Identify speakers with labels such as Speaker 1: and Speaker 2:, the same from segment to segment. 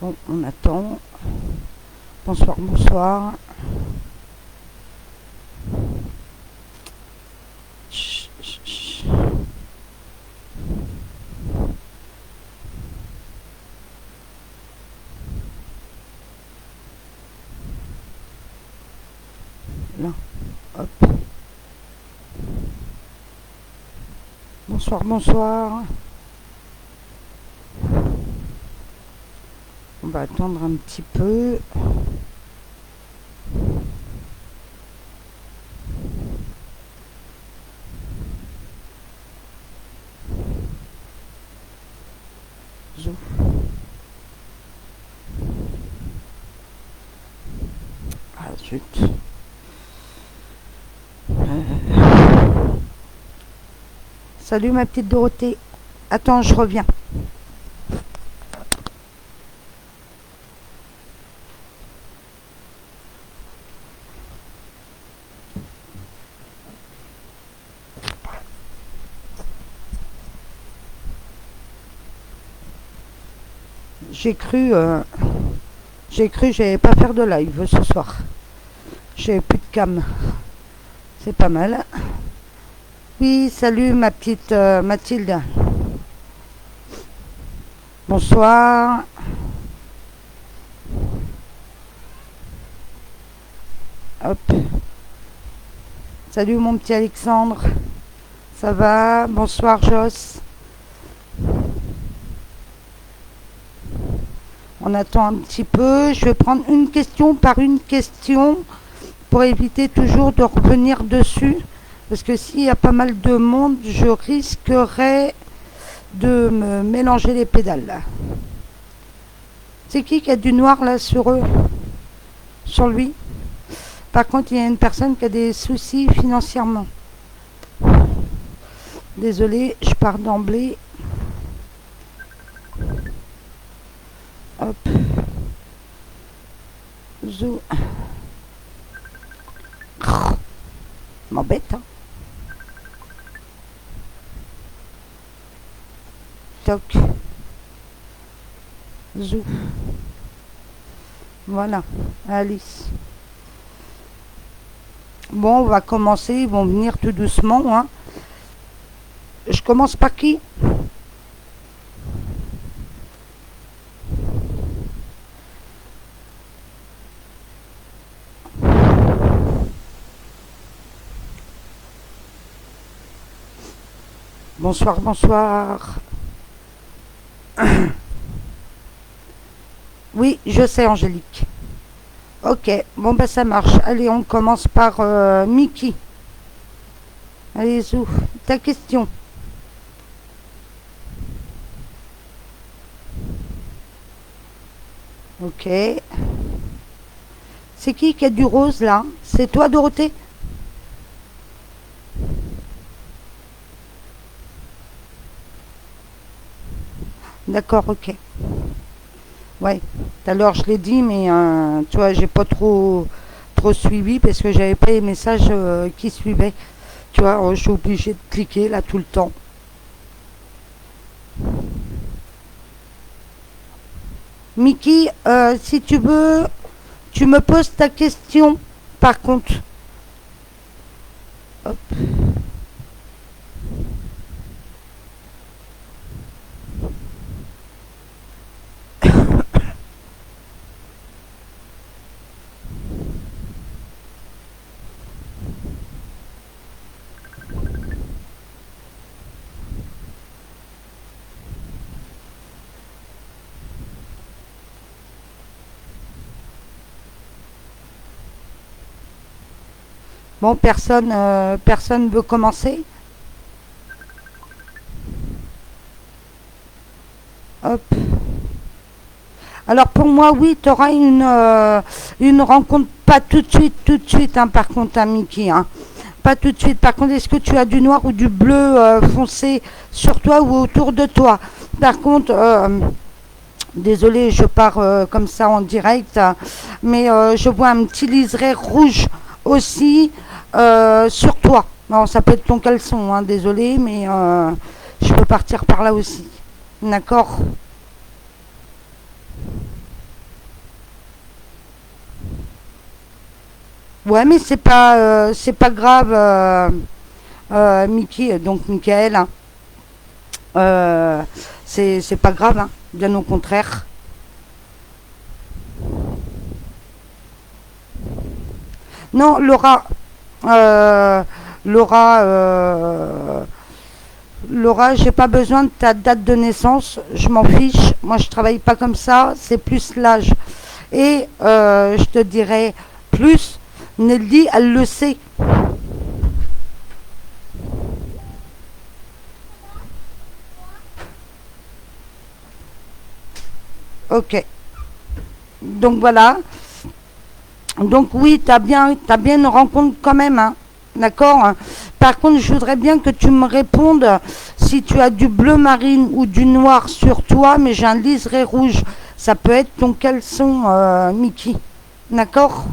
Speaker 1: Bon, on attend. Bonsoir, bonsoir. Chut, chut, chut. Là, hop. Bonsoir, bonsoir. On va attendre un petit peu. Zou. Ah zut. Salut ma petite Dorothée. Attends, je reviens. J'ai cru, que j'allais pas faire de live ce soir. J'ai plus de cam. C'est pas mal. Oui, salut ma petite Mathilde. Bonsoir. Hop. Salut mon petit Alexandre. Ça va? Bonsoir Joss. On attend un petit peu. Je vais prendre une question par une question pour éviter toujours de revenir dessus. Parce que s'il y a pas mal de monde, je risquerais de me mélanger les pédales. C'est qui a du noir là sur eux? Sur lui? Par contre, il y a une personne qui a des soucis financièrement. Désolé, je pars d'emblée. Hop. Zou. M'embête, hein. Toc. Zou. Voilà, Alice. Bon, on va commencer, ils vont venir tout doucement, hein. Je commence par qui? Bonsoir, bonsoir. Oui, je sais, Angélique. Ok, bon bah ça marche. Allez, on commence par Mickey. Allez, Zou, ta question. Ok. C'est qui a du rose là? C'est toi, Dorothée? D'accord, ok. Ouais, tout à l'heure je l'ai dit, mais tu vois, j'ai pas trop suivi parce que j'avais pas les messages qui suivaient. Tu vois, je suis obligée de cliquer là tout le temps. Mickey, si tu veux, tu me poses ta question par contre. Hop. Bon, personne veut commencer. Hop. Alors pour moi, oui, tu auras une rencontre, pas tout de suite, hein, par contre, hein, Mickey. Hein. Pas tout de suite. Par contre, est-ce que tu as du noir ou du bleu foncé sur toi ou autour de toi? Par contre, désolé, je pars comme ça en direct, mais je vois un petit liseré rouge aussi sur toi. Bon, ça peut être ton caleçon, hein, désolé, mais je peux partir par là aussi. D'accord? Ouais, mais c'est pas grave, Mickey, donc Michael, hein. Euh, c'est pas grave, hein. Bien au contraire. Non, Laura, euh, Laura, Laura, j'ai pas besoin de ta date de naissance, je m'en fiche. Moi, je travaille pas comme ça, c'est plus l'âge. Et je te dirais plus, Nelly, elle le sait. Ok. Donc voilà. Donc oui, t'as bien une rencontre quand même, hein. D'accord, hein. Par contre, je voudrais bien que tu me répondes si tu as du bleu marine ou du noir sur toi, mais j'ai un liseré rouge. Ça peut être ton caleçon, Mickey. D'accord.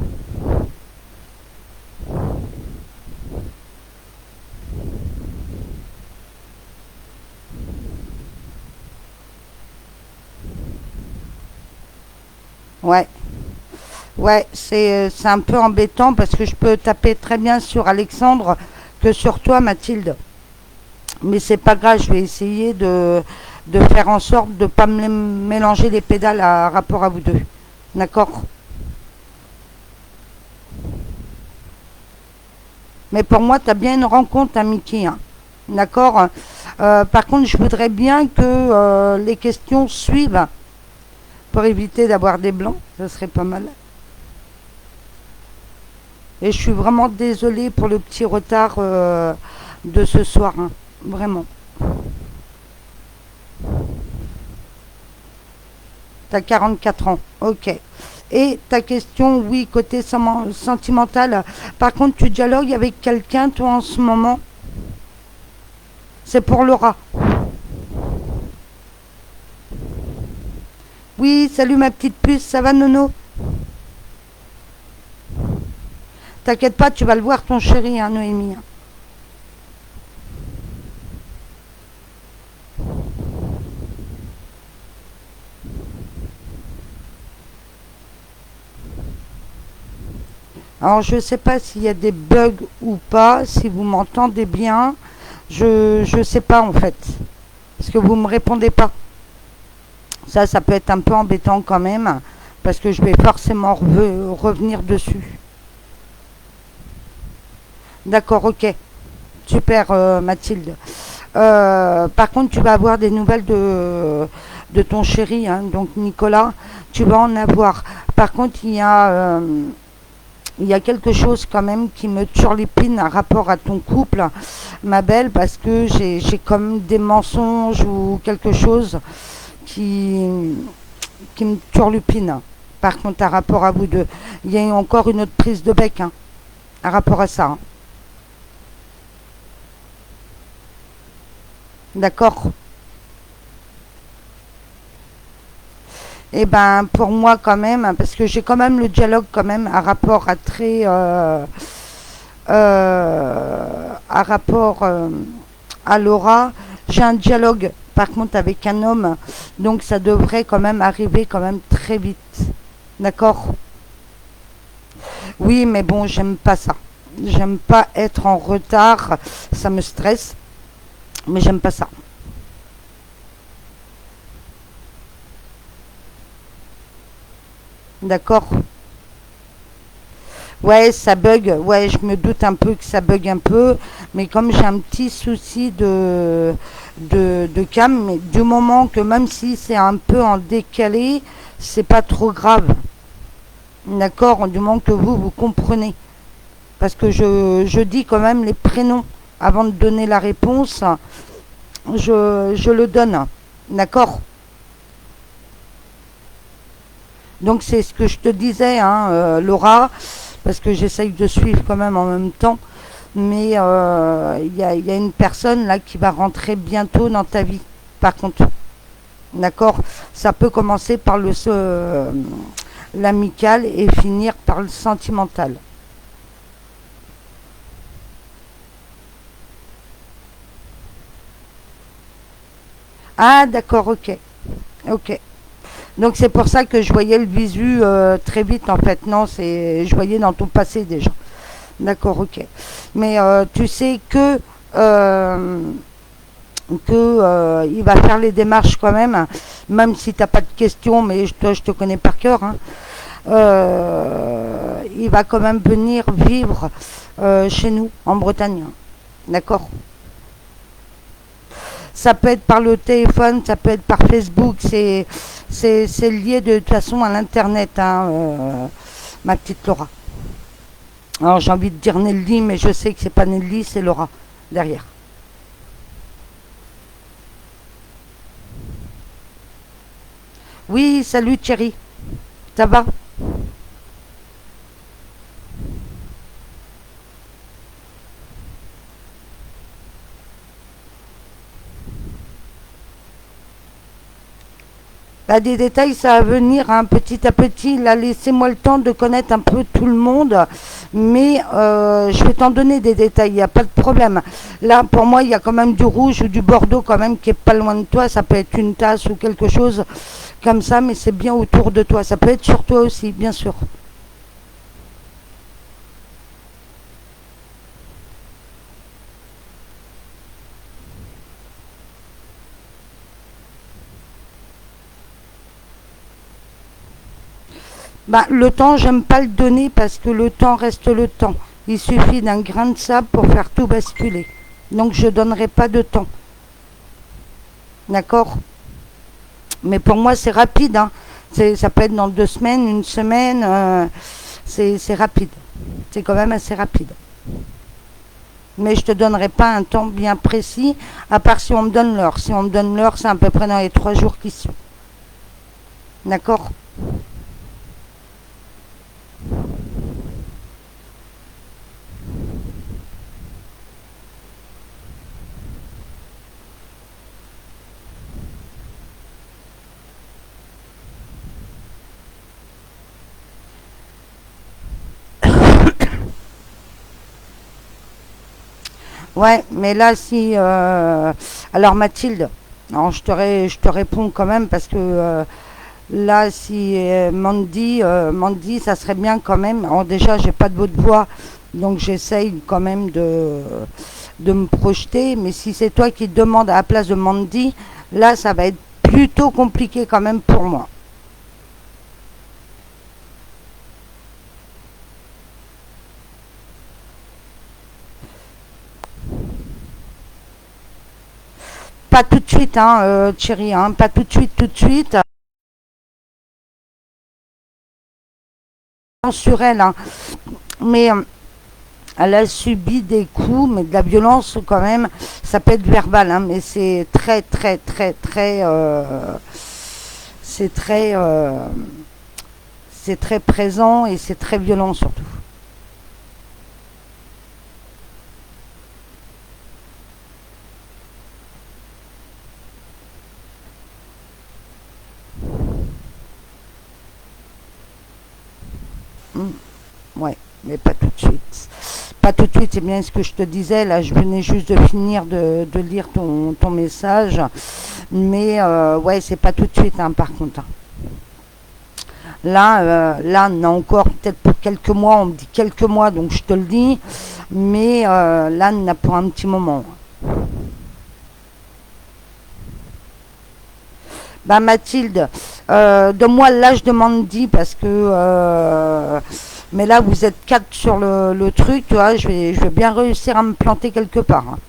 Speaker 1: Ouais. Ouais, c'est un peu embêtant parce que je peux taper très bien sur Alexandre que sur toi, Mathilde. Mais c'est pas grave, je vais essayer de faire en sorte de ne pas me mélanger les pédales à rapport à vous deux. D'accord. Mais pour moi, tu as bien une rencontre à Mickey, hein. D'accord. Par contre, je voudrais bien que les questions suivent pour éviter d'avoir des blancs. Ça serait pas mal. Et je suis vraiment désolée pour le petit retard de ce soir, hein. Vraiment. T'as 44 ans. Ok. Et ta question, oui, côté sentimental. Par contre, tu dialogues avec quelqu'un, toi, en ce moment. C'est pour Laura. Oui, salut ma petite puce, ça va, Nono? T'inquiète pas, tu vas le voir, ton chéri, hein, Noémie. Alors, je ne sais pas s'il y a des bugs ou pas, si vous m'entendez bien. Je sais pas, en fait. Parce que vous me répondez pas. Ça peut être un peu embêtant quand même, parce que je vais forcément revenir dessus. D'accord, ok. Super, Mathilde. Par contre, tu vas avoir des nouvelles de ton chéri, hein, donc Nicolas. Tu vas en avoir. Par contre, il y a quelque chose quand même qui me turlupine à rapport à ton couple, ma belle, parce que j'ai comme des mensonges ou quelque chose qui, qui me turlupine. Par contre, à rapport à vous deux, il y a encore une autre prise de bec, hein, à rapport à ça, hein. D'accord. Eh ben, pour moi quand même, hein, parce que j'ai quand même le dialogue quand même à rapport à à rapport à Laura. J'ai un dialogue par contre avec un homme, donc ça devrait quand même arriver quand même très vite. D'accord. Oui, mais bon, j'aime pas ça. J'aime pas être en retard, ça me stresse, mais j'aime pas ça. D'accord. Ouais, ça bug. Ouais, je me doute un peu que ça bug un peu. Mais comme j'ai un petit souci de cam, mais du moment que même si c'est un peu en décalé, c'est pas trop grave. D'accord. Du moment que vous comprenez. Parce que je dis quand même les prénoms. Avant de donner la réponse, je le donne. D'accord. Donc c'est ce que je te disais, hein, Laura, parce que j'essaye de suivre quand même en même temps. Mais il y a une personne là qui va rentrer bientôt dans ta vie. Par contre, d'accord, ça peut commencer par l'amical et finir par le sentimental. Ah, d'accord, ok, ok. Donc c'est pour ça que je voyais le visu très vite en fait. Non, je voyais dans ton passé déjà. D'accord, ok. Mais tu sais euh, que il va faire les démarches quand même si t'as pas de questions, mais je te connais par cœur, hein. Il va quand même venir vivre chez nous, en Bretagne. D'accord. Ça peut être par le téléphone, ça peut être par Facebook, c'est lié de toute façon à l'internet, hein, ma petite Laura. Alors j'ai envie de dire Nelly, mais je sais que c'est pas Nelly, c'est Laura derrière. Oui, salut Thierry, ça va? Là, des détails, ça va venir hein, petit à petit. Là, laissez-moi le temps de connaître un peu tout le monde. Mais je vais t'en donner des détails, il n'y a pas de problème. Là, pour moi, il y a quand même du rouge ou du bordeaux quand même qui est pas loin de toi. Ça peut être une tasse ou quelque chose comme ça, mais c'est bien autour de toi. Ça peut être sur toi aussi, bien sûr. Bah, le temps, j'aime pas le donner parce que le temps reste le temps. Il suffit d'un grain de sable pour faire tout basculer. Donc, je donnerai pas de temps. D'accord? Mais pour moi, c'est rapide, hein. Ça peut être dans 2 semaines, une semaine. C'est rapide. C'est quand même assez rapide. Mais je te donnerai pas un temps bien précis, à part si on me donne l'heure. Si on me donne l'heure, c'est à peu près dans les 3 jours qui suivent. D'accord? Ouais, mais là, si. Alors, Mathilde, alors je te réponds quand même parce que là, si Mandy, ça serait bien quand même. Alors, déjà, j'ai pas de votre voix, donc j'essaye quand même de me projeter. Mais si c'est toi qui demande à la place de Mandy, là, ça va être plutôt compliqué quand même pour moi. Pas tout de suite, hein, Thierry, hein, pas tout de suite, tout de suite. Sur elle, hein. Mais elle a subi des coups, mais de la violence quand même. Ça peut être verbal, hein, mais c'est très, très, très, très, c'est très, c'est très présent et c'est très violent surtout. Mm, ouais, mais pas tout de suite. Pas tout de suite, c'est bien ce que je te disais. Là, je venais juste de finir de lire ton message. Mais ouais, c'est pas tout de suite, hein, par contre, hein. Là, on a encore peut-être pour quelques mois, on me dit quelques mois, donc je te le dis. Mais là, on a pour un petit moment. Bah Mathilde, donne-moi l'âge de Mandy parce que mais là vous êtes quatre sur le truc, tu vois, je vais bien réussir à me planter quelque part, hein.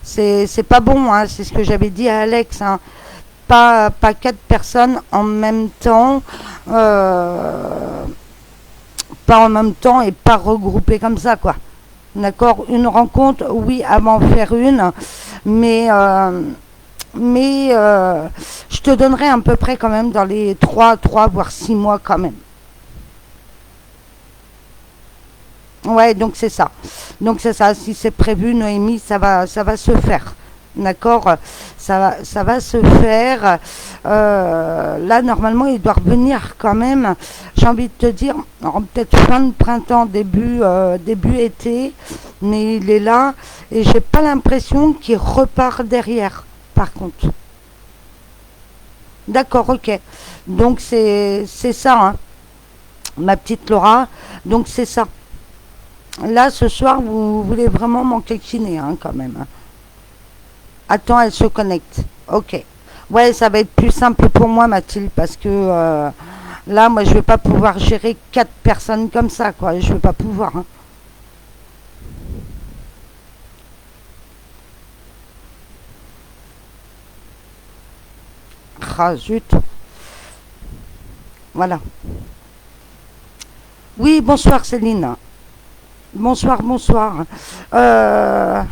Speaker 1: C'est pas bon, hein, c'est ce que j'avais dit à Alex, hein. Pas quatre personnes en même temps, euh, pas en même temps et pas regroupées comme ça, quoi. D'accord, une rencontre, oui, avant de faire une, mais je te donnerai à peu près quand même dans les 3 voire 6 mois quand même. Ouais, donc c'est ça. Donc c'est ça. Si c'est prévu, Noémie, ça va se faire. D'accord. Ça va se faire. Là, normalement, il doit revenir quand même. J'ai envie de te dire, peut-être fin de printemps, début été, mais il est là et j'ai pas l'impression qu'il repart derrière. Par contre. D'accord, ok. Donc c'est ça, hein. ma petite Laura. Donc c'est ça. Là, ce soir, vous voulez vraiment m'enquiquiner, hein, quand même, hein. Attends, elle se connecte. Ok. Ouais, ça va être plus simple pour moi, Mathilde, parce que là, moi, je vais pas pouvoir gérer quatre personnes comme ça, quoi. Je vais pas pouvoir, hein. Ah, zut. Voilà. Oui, bonsoir, Céline. Bonsoir, bonsoir. Euh,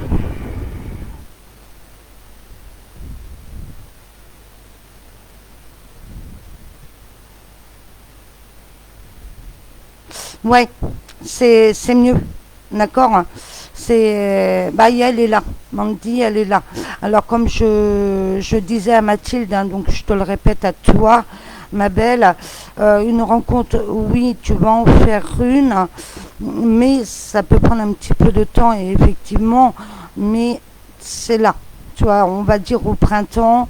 Speaker 1: ouais, c'est mieux. D'accord. C'est bah elle est là. Mandy, elle est là. Alors comme je disais à Mathilde, hein, donc je te le répète à toi, ma belle, une rencontre, oui, tu vas en faire une, mais ça peut prendre un petit peu de temps et effectivement, mais c'est là. Tu vois, on va dire au printemps,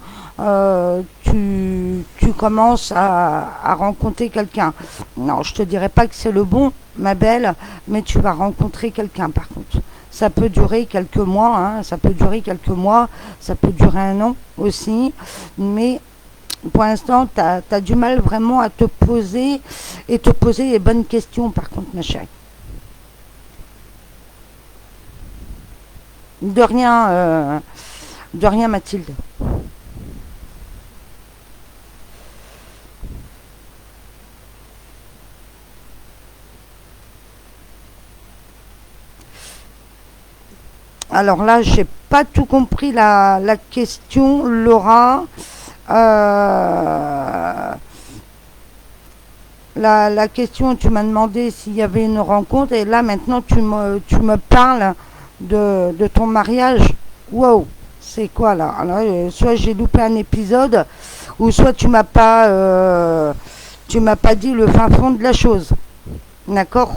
Speaker 1: tu commences à rencontrer quelqu'un. Non, je te dirais pas que c'est le bon, ma belle, mais tu vas rencontrer quelqu'un par contre. Ça peut durer quelques mois, hein, ça peut durer quelques mois, ça peut durer un an aussi, mais pour l'instant, tu as du mal vraiment à te poser et te poser les bonnes questions par contre, ma chérie. De rien, Mathilde. Alors là, j'ai pas tout compris la question, Laura. Euh, la question, tu m'as demandé s'il y avait une rencontre, et là maintenant tu me parles de ton mariage. Wow, c'est quoi là? Alors, soit j'ai loupé un épisode, ou soit tu m'as pas dit le fin fond de la chose. D'accord?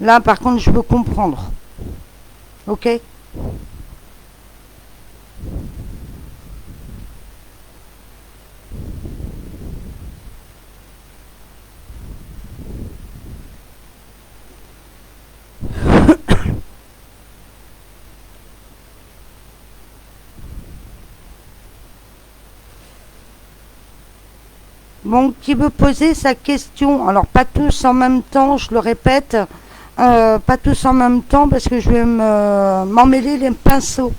Speaker 1: Là par contre, je veux comprendre. Ok? Bon, qui veut poser sa question? Alors, pas tous en même temps, je le répète, pas tous en même temps parce que je vais m'emmêler les pinceaux.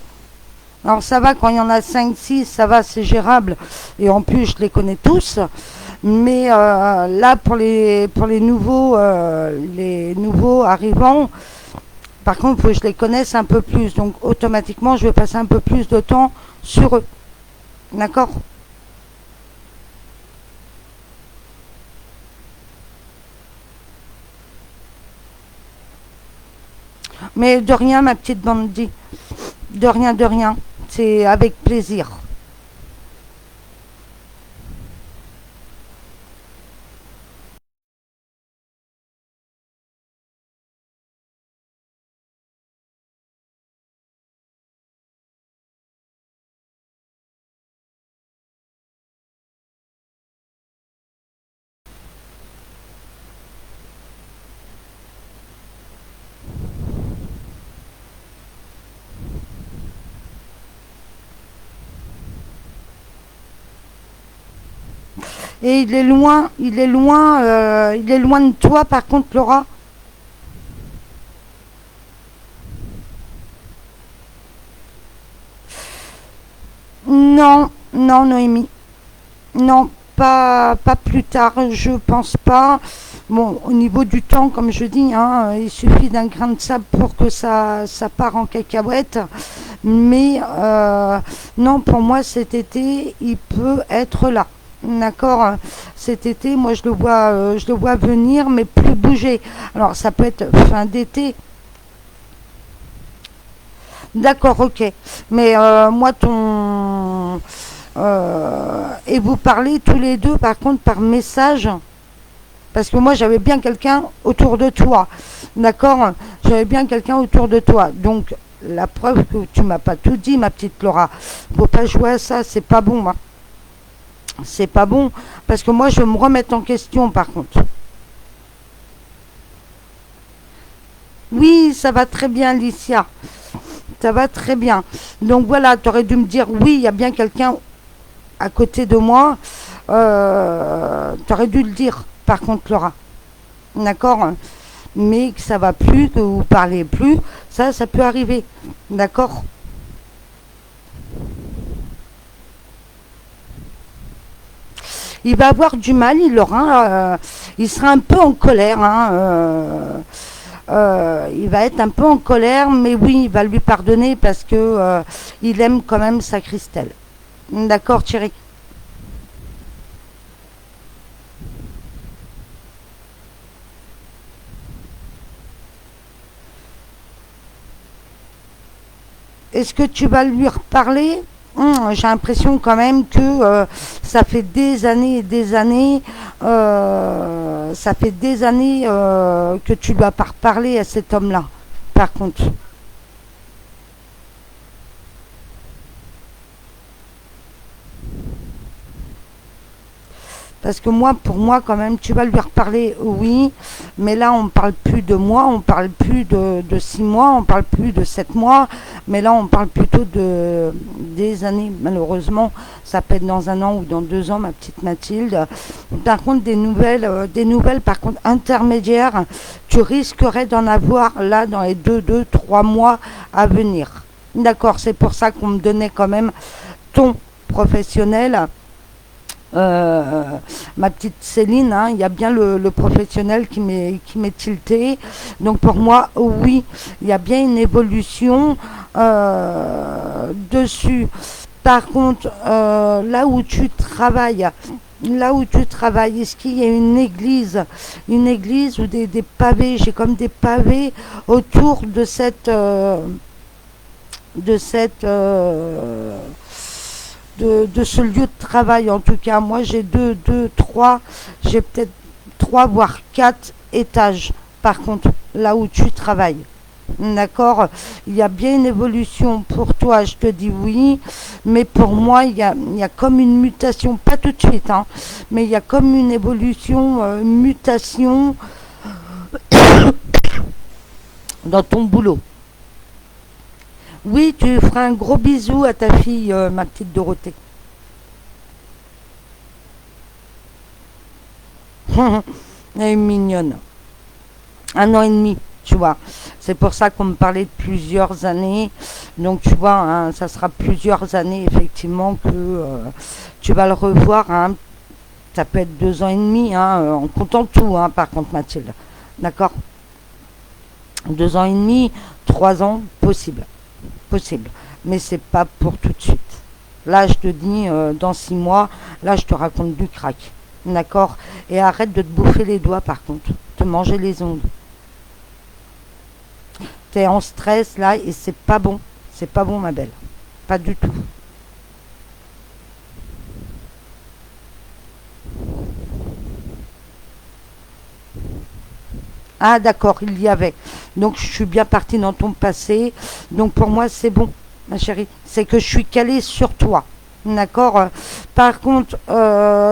Speaker 1: Alors, ça va quand il y en a cinq, six, ça va, c'est gérable. Et en plus, je les connais tous. Mais là, les nouveaux arrivants, par contre, il faut que je les connaisse un peu plus. Donc, automatiquement, je vais passer un peu plus de temps sur eux. D'accord? Mais de rien, ma petite Bandit. De rien, de rien. C'est avec plaisir. Et il est loin de toi, par contre, Laura. Non, non, Noémie. Non, pas plus tard, je pense pas. Bon, au niveau du temps, comme je dis, hein, il suffit d'un grain de sable pour que ça part en cacahuète. Mais non, pour moi, cet été, il peut être là. D'accord. Cet été, moi, je le vois venir, mais plus bouger. Alors, ça peut être fin d'été. D'accord, ok. Mais moi, et vous parlez tous les deux, par contre, par message. Parce que moi, j'avais bien quelqu'un autour de toi. D'accord. J'avais bien quelqu'un autour de toi. Donc, la preuve que tu m'as pas tout dit, ma petite Laura. Faut pas jouer à ça, c'est pas bon, hein. C'est pas bon. Parce que moi, je veux me remettre en question, par contre. Oui, ça va très bien, Licia. Ça va très bien. Donc voilà, tu aurais dû me dire, oui, il y a bien quelqu'un à côté de moi. Tu aurais dû le dire, par contre, Laura. D'accord? Mais que ça va plus, que vous parlez plus, ça peut arriver. D'accord? Il va avoir du mal, il aura, il sera un peu en colère, hein, il va être un peu en colère, mais oui, il va lui pardonner parce que il aime quand même sa Christelle. D'accord, Thierry. Est-ce que tu vas lui reparler? J'ai l'impression quand même que ça fait des années et des années, ça fait des années que tu lui as pas reparlé à cet homme-là. Par contre. Parce que moi, pour moi, quand même, tu vas lui reparler, oui, mais là, on parle plus de mois, on parle plus de 6 mois, on parle plus de 7 mois, mais là, on parle plutôt de des années. Malheureusement, ça peut être dans un an ou dans 2 ans, ma petite Mathilde. Par contre, des nouvelles, par contre, intermédiaires, tu risquerais d'en avoir là dans les 3 mois à venir. D'accord, c'est pour ça qu'on me donnait quand même ton professionnel, ma petite Céline, hein, il y a bien le professionnel qui m'est tilté. Donc pour moi, oui, il y a bien une évolution dessus. Par contre, là où tu travailles, est-ce qu'il y a une église ou des pavés? J'ai comme des pavés autour de ce lieu de travail. En tout cas, moi j'ai trois, j'ai peut-être 3 voire 4 étages. Par contre, là où tu travailles. D'accord? Il y a bien une évolution pour toi, je te dis oui, mais pour moi, il y a comme une mutation, pas tout de suite, hein, mais il y a comme une évolution, une mutation dans ton boulot. Oui, tu feras un gros bisou à ta fille, ma petite Dorothée. Elle est mignonne. 1 an et demi, tu vois. C'est pour ça qu'on me parlait de plusieurs années. Donc, tu vois, hein, ça sera plusieurs années, effectivement, que tu vas le revoir, hein. Ça peut être 2 ans et demi, hein, en comptant tout, hein, par contre, Mathilde. D'accord? 2 ans et demi, 3 ans, possible. Possible. Mais c'est pas pour tout de suite. Là, je te dis, dans 6 mois, là, je te raconte du crack. D'accord? Et arrête de te bouffer les doigts, par contre. Te manger les ongles. T'es en stress, là, et c'est pas bon. C'est pas bon, ma belle. Pas du tout. Ah, d'accord, il y avait. Donc, je suis bien partie dans ton passé. Donc, pour moi, c'est bon, ma chérie. C'est que je suis calée sur toi. D'accord. Par contre,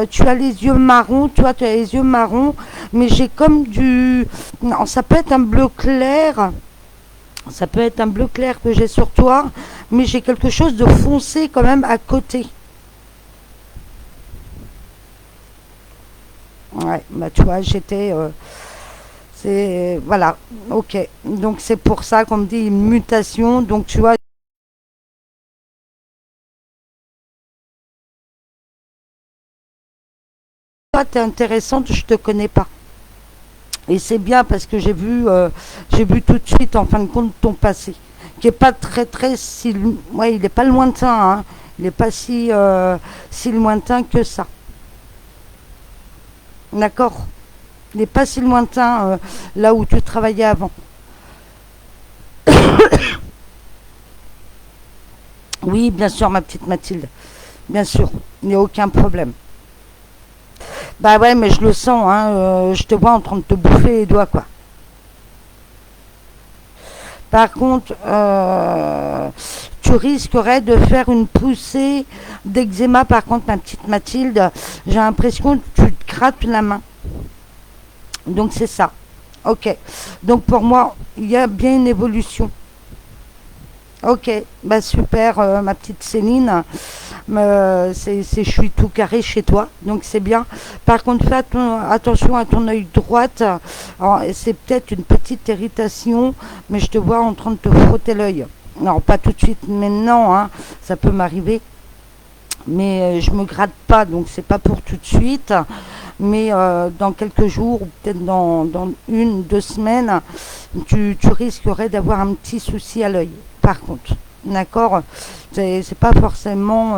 Speaker 1: tu as les yeux marrons. Toi, tu as les yeux marrons. Mais j'ai comme du. Non, ça peut être un bleu clair. Ça peut être un bleu clair que j'ai sur toi. Mais j'ai quelque chose de foncé quand même à côté. Ouais, bah, tu vois, j'étais. C'est. Voilà. Ok. Donc, c'est pour ça qu'on me dit une mutation. Donc, tu vois. Toi, t'es intéressante, je te connais pas. Et c'est bien parce que j'ai vu tout de suite en fin de compte ton passé, qui est pas très très si, ouais, il est pas lointain, hein. Il est pas si lointain que ça. D'accord. Il n'est pas si lointain, là où tu travaillais avant. Oui, bien sûr, ma petite Mathilde. Bien sûr, il n'y a aucun problème. Bah ouais, mais je le sens, hein, je te vois en train de te bouffer les doigts, quoi. Par contre, tu risquerais de faire une poussée d'eczéma. Par contre, ma petite Mathilde, j'ai l'impression que tu te grattes la main. Donc c'est ça. Ok. Donc pour moi, il y a bien une évolution. Ok, bah super, ma petite Céline. Je suis tout carré chez toi, donc c'est bien. Par contre, attention à ton œil droite. Alors, c'est peut-être une petite irritation, mais je te vois en train de te frotter l'œil. Non, pas tout de suite maintenant, hein, ça peut m'arriver, mais je me gratte pas, donc c'est pas pour tout de suite. Mais dans quelques jours, ou peut-être dans une, 2 semaines, tu risquerais d'avoir un petit souci à l'œil. Par contre, d'accord, c'est pas forcément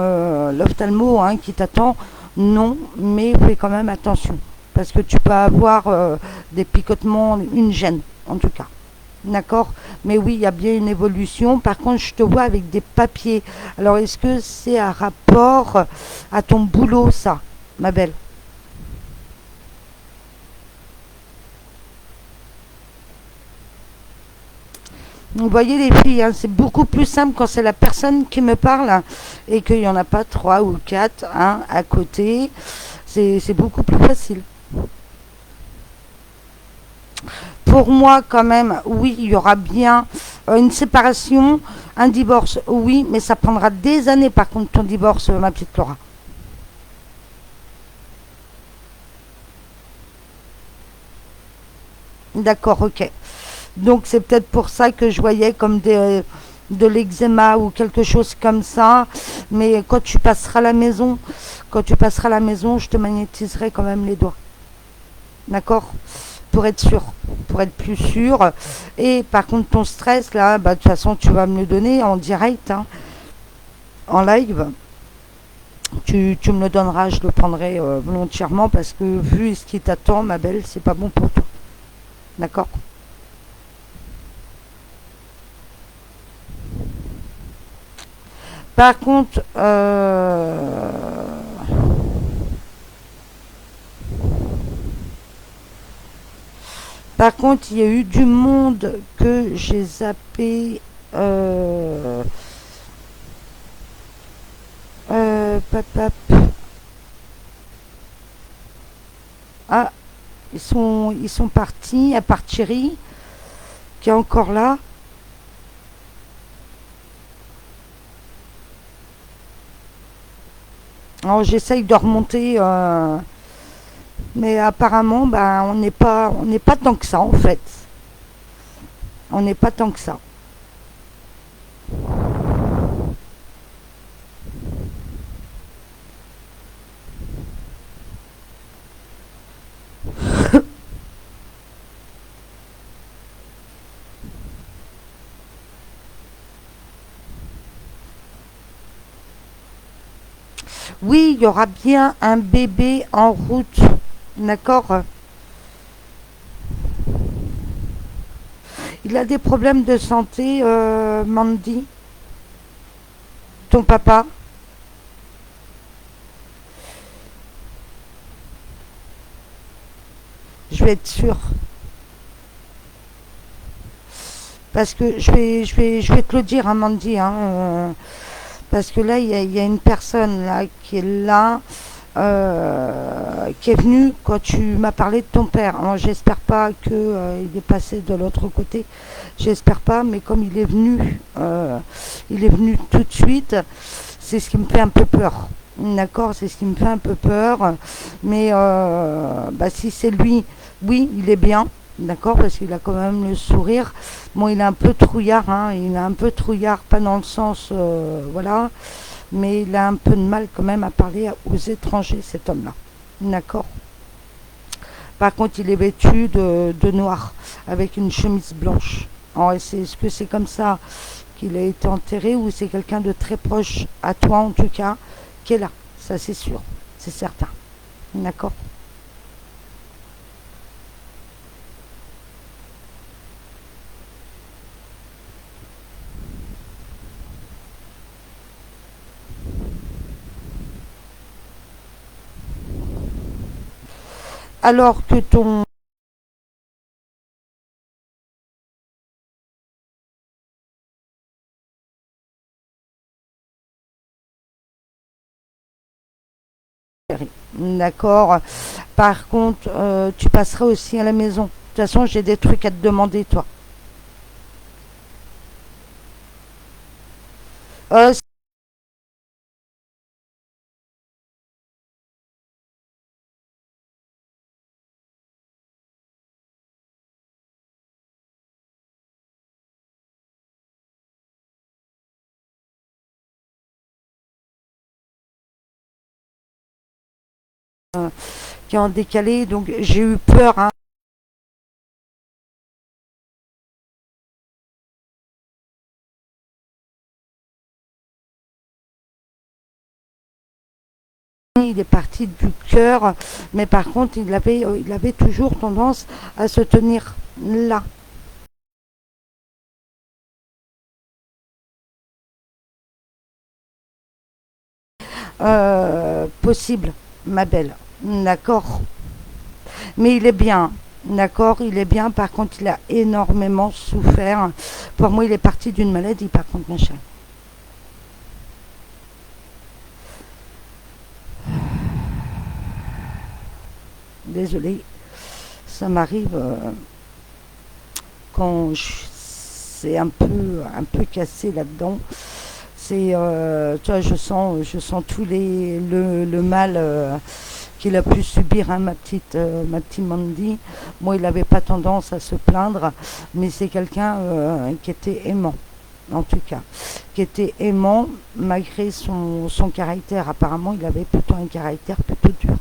Speaker 1: l'ophtalmo hein, qui t'attend, non, mais fais quand même attention parce que tu peux avoir des picotements, une gêne en tout cas. D'accord. Mais oui, il y a bien une évolution. Par contre, je te vois avec des papiers. Alors, est-ce que c'est un rapport à ton boulot, ça, ma belle? Vous voyez les filles, hein, c'est beaucoup plus simple quand c'est la personne qui me parle hein, et qu'il n'y en a pas trois ou quatre hein, à côté. C'est beaucoup plus facile. Pour moi, quand même, oui, il y aura bien une séparation, un divorce, oui, mais ça prendra des années par contre ton divorce, ma petite Laura. D'accord, ok. Donc c'est peut-être pour ça que je voyais comme de l'eczéma ou quelque chose comme ça. Mais quand tu passeras à la maison, je te magnétiserai quand même les doigts. D'accord. Pour être sûr, pour être plus sûr. Et par contre, ton stress, là, bah, de toute façon, tu vas me le donner en direct, hein, en live. Tu me le donneras, je le prendrai volontairement parce que vu ce qui t'attend, ma belle, c'est pas bon pour toi. D'accord. Par contre, il y a eu du monde que j'ai zappé. Euh, Pap, pap. Ah, ils sont partis, à part Thierry, qui est encore là. Alors j'essaye de remonter, mais apparemment, bah, on n'est pas tant que ça en fait. On n'est pas tant que ça. Oui, il y aura bien un bébé en route. D'accord. Il a des problèmes de santé, Mandy, ton papa. Je vais être sûre. Parce que je vais te le dire, hein, Mandy. Hein, parce que là, il y a une personne là qui est là, qui est venue quand tu m'as parlé de ton père. Alors, j'espère pas que il est passé de l'autre côté. J'espère pas, mais comme il est venu tout de suite. C'est ce qui me fait un peu peur. D'accord, c'est ce qui me fait un peu peur. Mais bah, si c'est lui, oui, il est bien. D'accord, parce qu'il a quand même le sourire. Bon, il est un peu trouillard, hein, il est un peu trouillard, pas dans le sens, voilà, mais il a un peu de mal quand même à parler aux étrangers, cet homme-là. D'accord. Par contre, il est vêtu de noir, avec une chemise blanche. Alors, est-ce que c'est comme ça qu'il a été enterré ou c'est quelqu'un de très proche à toi en tout cas qui est là? Ça c'est sûr, c'est certain. D'accord. Alors que ton D'accord. Par contre, tu passeras aussi à la maison. De toute façon, j'ai des trucs à te demander, toi. Euh, qui est en décalé, donc j'ai eu peur, hein. Il est parti du cœur, mais par contre, il avait toujours tendance à se tenir là. Possible, ma belle. D'accord. Mais il est bien. D'accord, il est bien. Par contre, il a énormément souffert. Pour moi, il est parti d'une maladie, par contre, ma chérie. Désolée. Ça m'arrive quand c'est un peu cassé là-dedans. Tu vois, je sens tous le mal qu'il a pu subir, hein, ma petite Mandy. Moi, il n'avait pas tendance à se plaindre, mais c'est quelqu'un qui était aimant, en tout cas, qui était aimant malgré son caractère. Apparemment, il avait plutôt un caractère plutôt dur.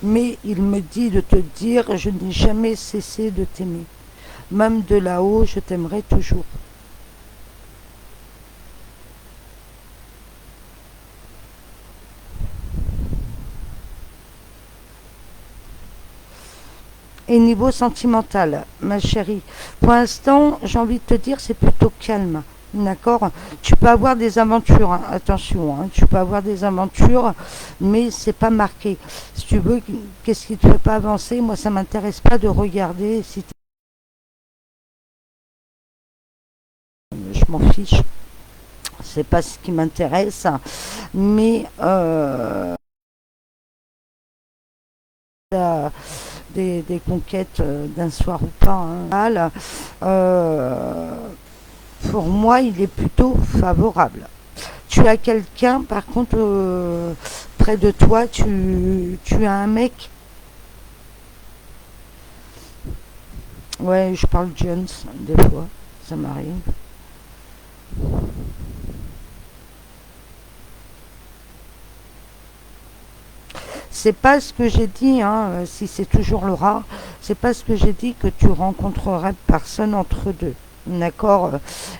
Speaker 1: Mais il me dit de te dire, je n'ai jamais cessé de t'aimer. Même de là-haut, je t'aimerai toujours. Et niveau sentimental, ma chérie, pour l'instant, j'ai envie de te dire, c'est plutôt calme. D'accord. Tu peux avoir des aventures, hein, attention, hein, tu peux avoir des aventures, mais c'est pas marqué. Si tu veux, qu'est-ce qui te fait pas avancer? Moi, ça m'intéresse pas de regarder si je m'en fiche, c'est pas ce qui m'intéresse, mais des conquêtes d'un soir ou pas, hein. Euh, pour moi, il est plutôt favorable. Tu as quelqu'un, par contre, près de toi, tu as un mec. Ouais, je parle Jones, des fois, ça m'arrive. C'est pas ce que j'ai dit, hein, si c'est toujours le rat, c'est pas ce que j'ai dit que tu rencontrerais personne entre deux. D'accord.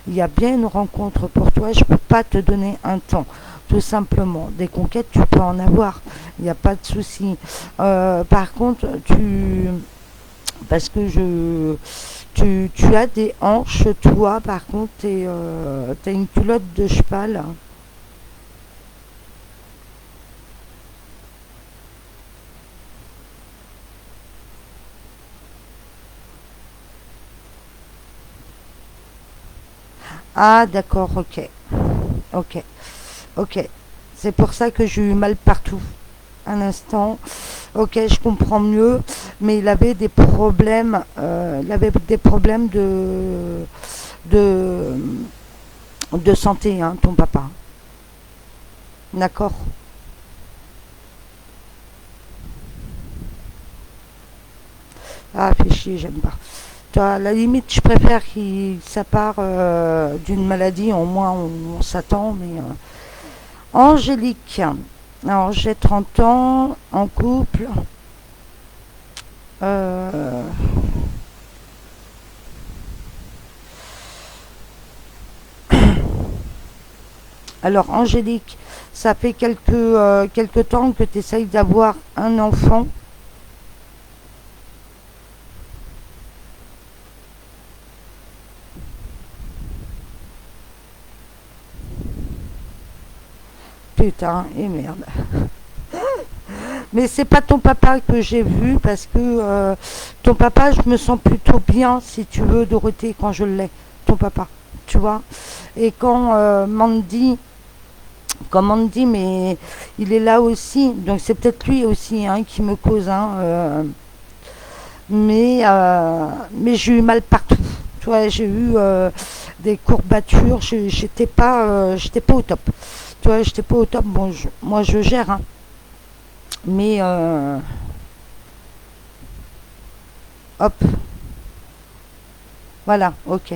Speaker 1: Il y a bien une rencontre pour toi, je peux pas te donner un temps. Tout simplement, des conquêtes, tu peux en avoir, il n'y a pas de souci. Par contre, parce que tu as des hanches, toi, par contre, t'as une culotte de cheval. Ah, d'accord, ok, ok, ok. C'est pour ça que j'ai eu mal partout. Un instant, ok, je comprends mieux, mais il avait des problèmes de, de santé, hein, ton papa. D'accord. Ah, fais chier, j'aime pas. Toi, à la limite, je préfère qu'il ça part d'une maladie, au moins on s'attend, mais Angélique. Alors, j'ai 30 ans, en couple. euh, alors, Angélique, ça fait quelques temps que tu essayes d'avoir un enfant. Putain, et merde. Mais c'est pas ton papa que j'ai vu parce que ton papa, je me sens plutôt bien, si tu veux, Dorothée, quand je l'ai. Ton papa, tu vois. Et quand Mandy, mais il est là aussi, donc c'est peut-être lui aussi hein, qui me cause. Hein, mais j'ai eu mal partout. Tu vois, j'ai eu des courbatures, j'étais pas au top. Tu vois, j'étais pas au top. Bon, moi je gère, hein, mais hop, voilà, ok,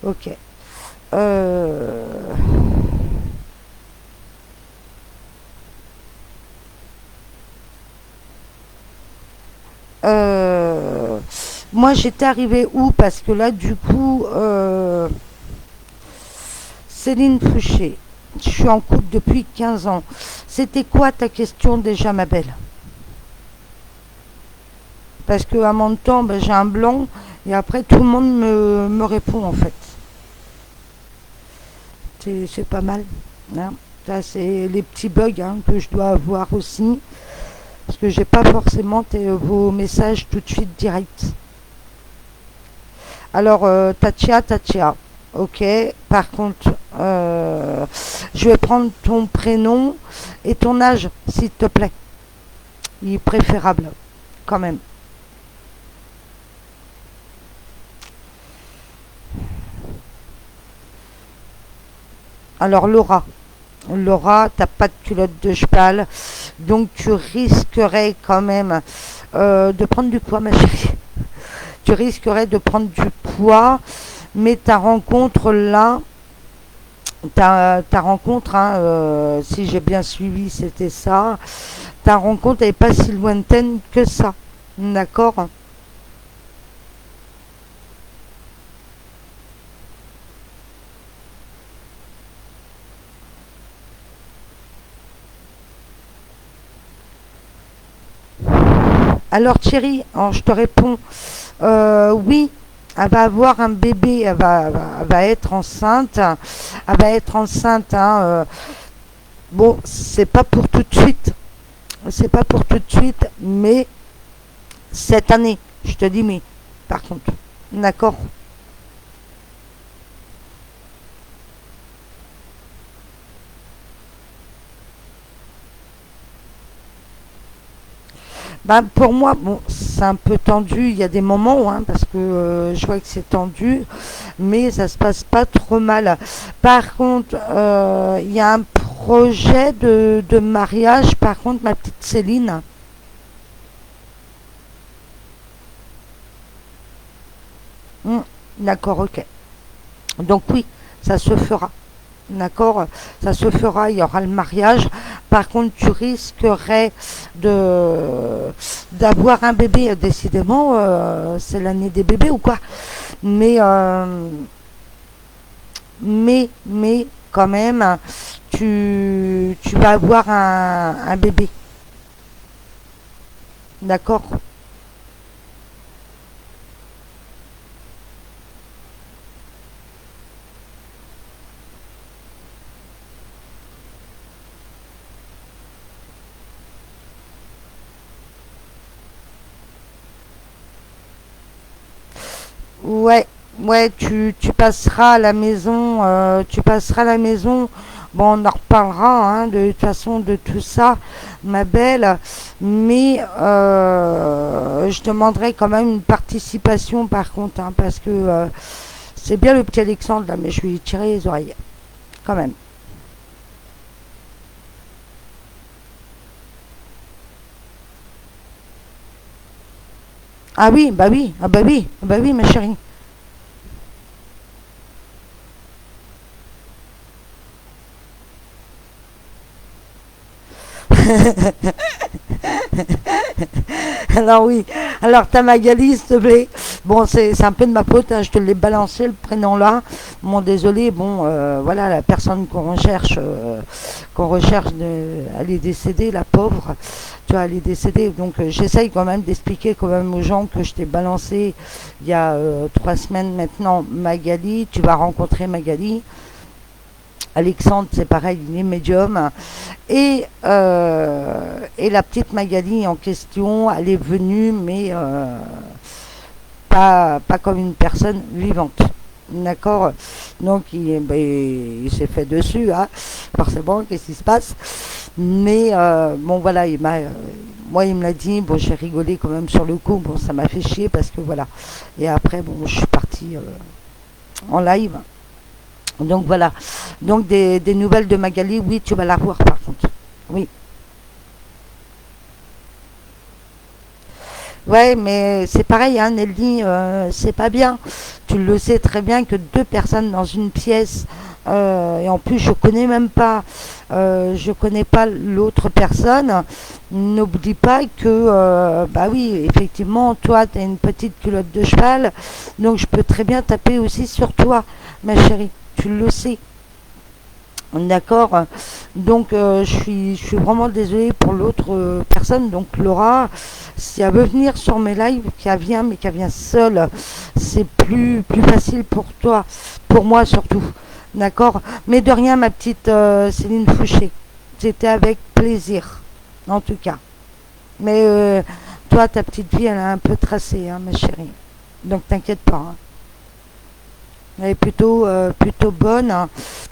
Speaker 1: ok. Euh, euh, Moi j'étais arrivée où? Parce que là, du coup, Céline Fouché, je suis en couple depuis 15 ans. C'était quoi ta question déjà, ma belle? Parce qu'à mon temps, ben, j'ai un blanc et après tout le monde me répond en fait. C'est pas mal. Hein. Ça, c'est les petits bugs hein, que je dois avoir aussi. Parce que j'ai pas forcément vos messages tout de suite direct. Alors, Tachia. Ok. Par contre, je vais prendre ton prénom et ton âge, s'il te plaît. Il est préférable, quand même. Alors, Laura, t'as pas de culotte de cheval, donc tu risquerais quand même de prendre du poids, ma chérie. Tu risquerais de prendre du poids, mais ta rencontre là, ta rencontre, hein, si j'ai bien suivi, c'était ça. Ta rencontre n'est pas si lointaine que ça. D'accord. Alors Thierry, alors, je te réponds, oui, elle va avoir un bébé, elle va être enceinte, elle va être enceinte. Hein, bon, c'est pas pour tout de suite, c'est pas pour tout de suite, mais cette année, je te dis, mais par contre, d'accord. Bah, pour moi, bon, c'est un peu tendu. Il y a des moments, hein, parce que je vois que c'est tendu, mais ça se passe pas trop mal. Par contre, il y a un projet de mariage. Par contre, ma petite Céline. Hmm, d'accord, ok. Donc oui, ça se fera. D'accord, ça se fera, il y aura le mariage. Par contre, tu risquerais de d'avoir un bébé. Décidément, c'est l'année des bébés ou quoi. Mais, mais quand même, tu vas avoir un bébé. D'accord. Ouais, ouais, tu passeras à la maison, tu passeras à la maison. Bon, on en reparlera hein, de toute façon de tout ça, ma belle. Mais je demanderai quand même une participation par contre, hein, parce que c'est bien le petit Alexandre là, mais je vais lui tirer les oreilles quand même. Ah oui, bah oui, ah bah oui, ah bah oui, ma chérie. Alors oui, alors t'as Magali, s'il te plaît. Bon, c'est un peu de ma faute, hein, je te l'ai balancé le prénom là. Bon, désolé, bon, voilà, la personne qu'on recherche, elle est décédée, la pauvre. Tu vois, elle est décédée. Donc j'essaye quand même d'expliquer quand même aux gens que je t'ai balancé il y a 3 semaines maintenant Magali. Tu vas rencontrer Magali. Alexandre, c'est pareil, il est médium. Et la petite Magali en question, elle est venue, mais pas comme une personne vivante. D'accord. Donc ben, il s'est fait dessus, hein, forcément, qu'est-ce qui se passe. Mais bon, voilà, moi, il me l'a dit. Bon, j'ai rigolé quand même sur le coup. Bon, ça m'a fait chier parce que voilà. Et après, bon, je suis partie en live. Donc voilà. Donc des nouvelles de Magali, oui, tu vas la voir par contre. Oui. Ouais, mais c'est pareil, hein, Nelly, c'est pas bien. Tu le sais très bien que deux personnes dans une pièce, et en plus je connais pas l'autre personne. N'oublie pas que, bah oui, effectivement, toi, tu as une petite culotte de cheval, donc je peux très bien taper aussi sur toi, ma chérie. Tu le sais. D'accord. Donc je suis vraiment désolée pour l'autre personne. Donc Laura, si elle veut venir sur mes lives, qu'elle vient, mais qu'elle vient seule, c'est plus facile pour toi, pour moi surtout. D'accord. Mais de rien, ma petite Céline Fouché. C'était avec plaisir, en tout cas. Mais toi, ta petite vie, elle est un peu tracée, hein, ma chérie. Donc t'inquiète pas, hein. Elle est plutôt bonne, hein.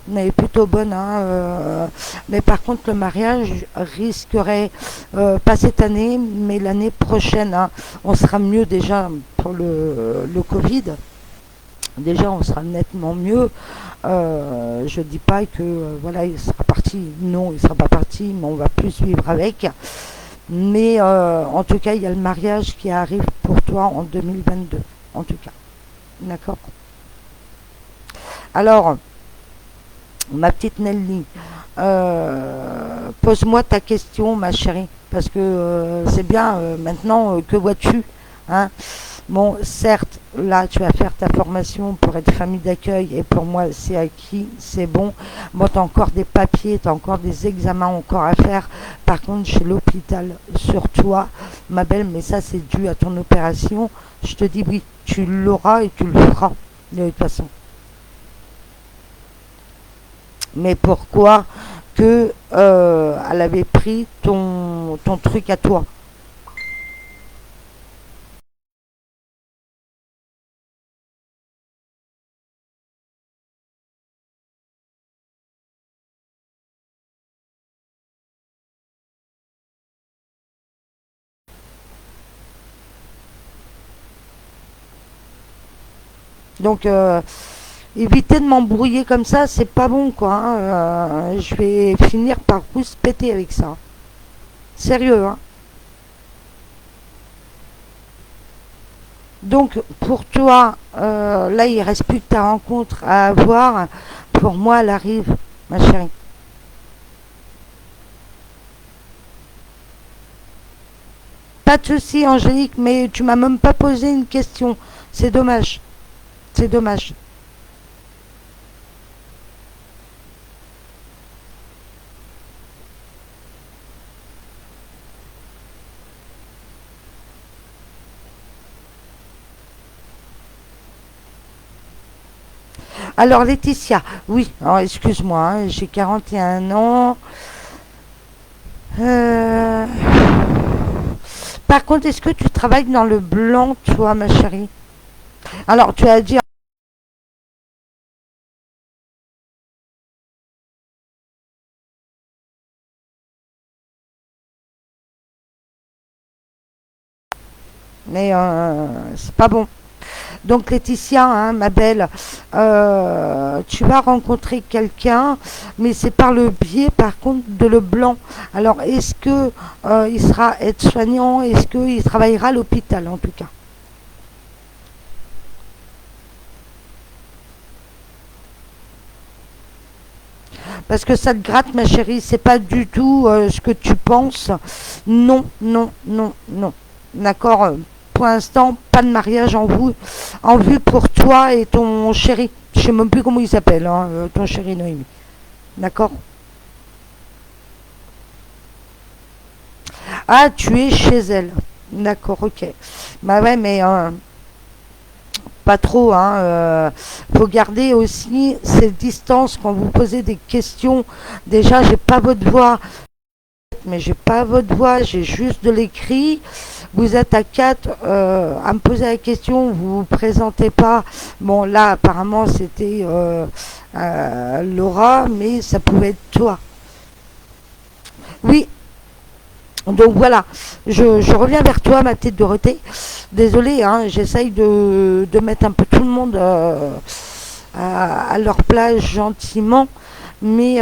Speaker 1: Elle est plutôt bonne, hein, mais par contre, le mariage risquerait, pas cette année, mais l'année prochaine, hein. On sera mieux déjà pour le Covid. Déjà, on sera nettement mieux. Je dis pas que voilà, il sera parti. Non, il sera pas parti, mais on va plus vivre avec. Mais en tout cas, il y a le mariage qui arrive pour toi en 2022. En tout cas, d'accord. Alors, ma petite Nelly, pose-moi ta question, ma chérie, parce que c'est bien, maintenant, que vois-tu, hein? Bon, certes, là, tu vas faire ta formation pour être famille d'accueil, et pour moi, c'est acquis, c'est bon. Bon, tu as encore des papiers, tu as encore des examens encore à faire. Par contre, chez l'hôpital, sur toi, ma belle, mais ça, c'est dû à ton opération. Je te dis oui, tu l'auras et tu le feras, de toute façon. Mais pourquoi que elle avait pris ton truc à toi? Donc éviter de m'embrouiller comme ça, c'est pas bon quoi, hein. Je vais finir par vous péter avec ça. Sérieux, hein. Donc pour toi, là il reste plus que ta rencontre à avoir. Pour moi, elle arrive, ma chérie. Pas de souci, Angélique, mais tu m'as même pas posé une question. C'est dommage. C'est dommage. Alors Laetitia, oui, alors, excuse-moi, hein, j'ai 41 ans. Euh, Par contre, est-ce que tu travailles dans le blanc, toi, ma chérie? Alors, tu as dit, mais c'est pas bon. Donc, Laetitia, hein, ma belle, tu vas rencontrer quelqu'un, mais c'est par le biais, par contre, de le blanc. Alors, est-ce que il sera aide-soignant? Est-ce qu'il travaillera à l'hôpital, en tout cas? Parce que ça te gratte, ma chérie, c'est pas du tout ce que tu penses. Non, non, non, non. D'accord. Pour l'instant, pas de mariage en vue pour toi et ton chéri. Je sais même plus comment il s'appelle, hein, ton chéri Noémie. D'accord. Ah, tu es chez elle. D'accord, ok. Bah ouais, mais pas trop, hein. Faut garder aussi cette distance quand vous posez des questions. Déjà, j'ai pas votre voix, mais j'ai pas votre voix, j'ai juste de l'écrit. Vous êtes à quatre à me poser la question, vous vous présentez pas. Bon, là, apparemment, c'était Laura, mais ça pouvait être toi. Oui, donc voilà, je reviens vers toi, ma petite Dorothée. Désolée, hein, j'essaye de mettre un peu tout le monde à leur place gentiment, mais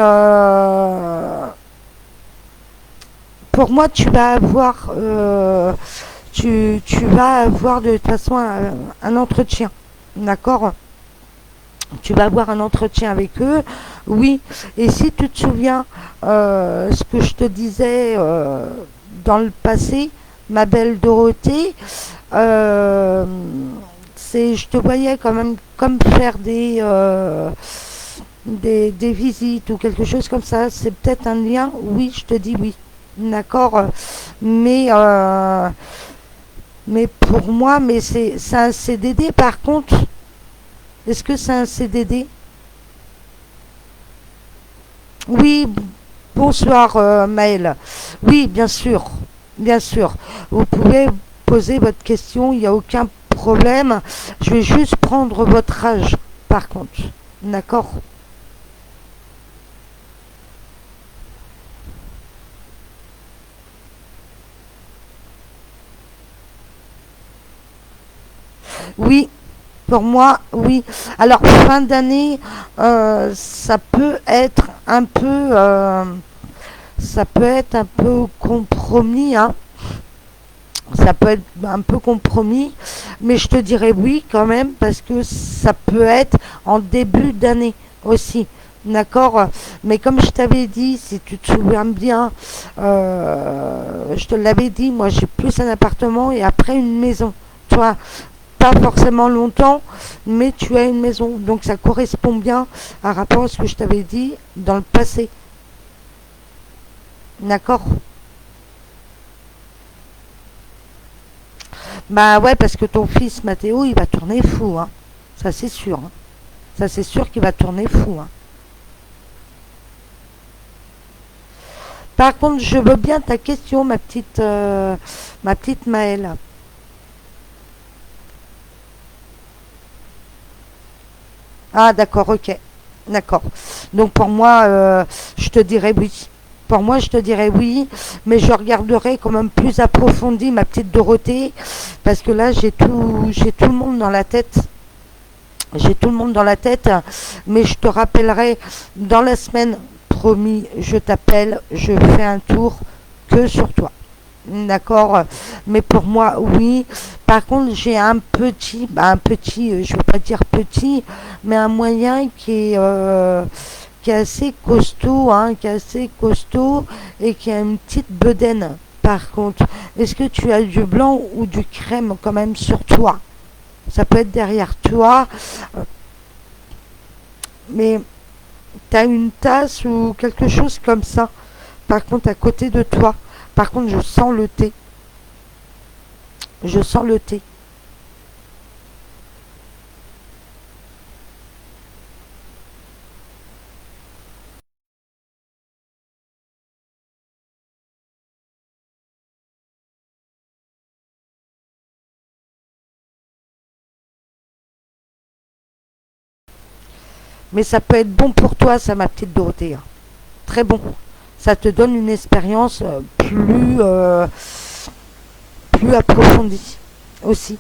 Speaker 1: pour moi, tu vas avoir de toute façon un entretien, d'accord? Tu vas avoir un entretien avec eux, oui. Et si tu te souviens, ce que je te disais dans le passé, ma belle Dorothée, euh, je te voyais quand même comme faire des visites ou quelque chose comme ça. C'est peut-être un lien, oui, je te dis oui. D'accord, mais pour moi, mais c'est un CDD par contre. Est-ce que c'est un CDD? Oui, bonsoir Maëlle. Oui, bien sûr, bien sûr. Vous pouvez poser votre question, il n'y a aucun problème. Je vais juste prendre votre âge, par contre. D'accord? Oui, pour moi, oui. Alors, fin d'année, ça peut être un peu, ça peut être un peu compromis, hein. Ça peut être un peu compromis, mais je te dirais oui quand même parce que ça peut être en début d'année aussi. D'accord. Mais comme je t'avais dit, si tu te souviens bien, je te l'avais dit, moi j'ai plus un appartement et après une maison. Tu vois, pas forcément longtemps, mais tu as une maison. Donc ça correspond bien à rapport à ce que je t'avais dit dans le passé. D'accord. Bah ouais, parce que ton fils Mathéo, il va tourner fou, hein. Ça c'est sûr, hein. Ça c'est sûr qu'il va tourner fou, hein. Par contre, je veux bien ta question, ma petite Maëlle. Ah d'accord, ok. D'accord. Donc pour moi, je te dirais oui. Pour moi, je te dirais oui, mais je regarderai quand même plus approfondi ma petite Dorothée, parce que là, j'ai tout le monde dans la tête. J'ai tout le monde dans la tête, mais je te rappellerai dans la semaine, promis, je t'appelle, je fais un tour que sur toi. D'accord, mais pour moi, oui. Par contre, j'ai un petit, je ne veux pas dire petit, mais un moyen qui est assez costaud, hein, qui est assez costaud et qui a une petite bedaine. Par contre, est-ce que tu as du blanc ou du crème quand même sur toi? Ça peut être derrière toi, mais tu as une tasse ou quelque chose comme ça. Par contre, à côté de toi. Par contre, je sens le thé. Je sens le thé. Mais ça peut être bon pour toi, ça, ma petite Dorothée, hein. Très bon. Ça te donne une expérience plus approfondie aussi.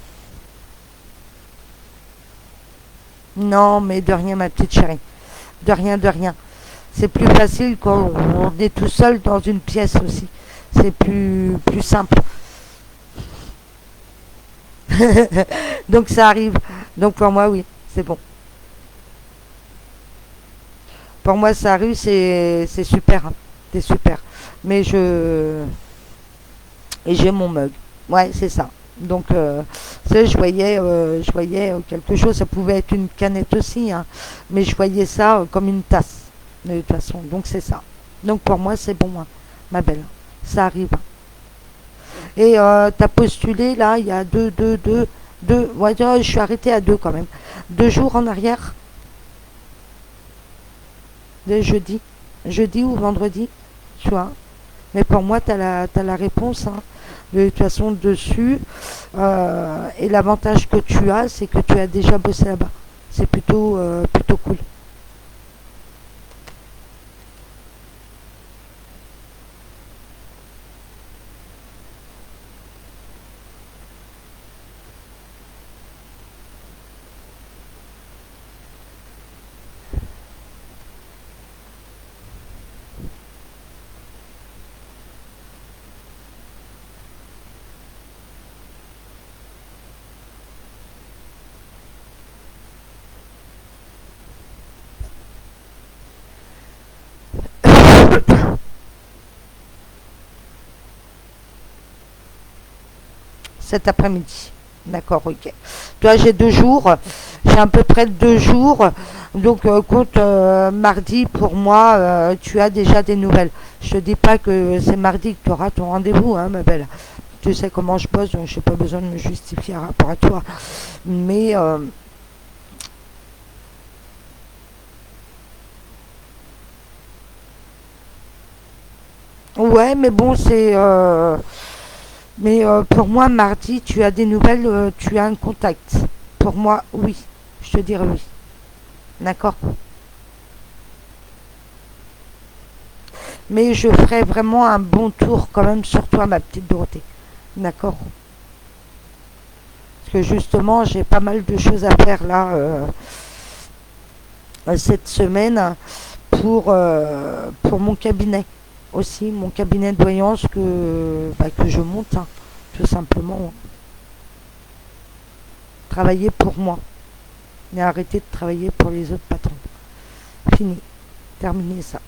Speaker 1: Non, mais de rien, ma petite chérie. De rien, de rien. C'est plus facile quand on est tout seul dans une pièce aussi. C'est plus simple. Donc ça arrive. Donc pour moi, oui, c'est bon. Pour moi, ça arrive, c'est super, hein. C'est super. Mais et j'ai mon mug. Ouais, c'est ça. Donc, tu sais, je voyais quelque chose. Ça pouvait être une canette aussi, hein, mais je voyais ça comme une tasse de toute façon. Donc c'est ça. Donc pour moi, c'est bon, hein, ma belle. Ça arrive. Et t'as postulé là, il y a deux. Deux, ouais, je suis arrêtée à deux quand même. 2 jours en arrière, de jeudi. Jeudi ou vendredi, tu vois. Mais pour moi, t'as la réponse, hein. De toute façon, dessus. Et l'avantage que tu as, c'est que tu as déjà bossé là-bas. C'est plutôt cool. Cet après-midi. D'accord, ok. Toi, j'ai 2 jours. J'ai à peu près 2 jours. Donc, compte mardi, pour moi, tu as déjà des nouvelles. Je te dis pas que c'est mardi que tu auras ton rendez-vous, hein, ma belle. Tu sais comment je bosse, donc je n'ai pas besoin de me justifier par rapport à toi. Mais, ouais, mais bon, mais pour moi, mardi, tu as des nouvelles, tu as un contact. Pour moi, oui. Je te dirais oui. D'accord. Mais je ferai vraiment un bon tour quand même sur toi, ma petite Dorothée. D'accord. Parce que justement, j'ai pas mal de choses à faire là cette semaine pour mon cabinet. Aussi, mon cabinet de voyance que je monte, hein, tout simplement. Travailler pour moi. Et arrêter de travailler pour les autres patrons. Fini. Terminé ça.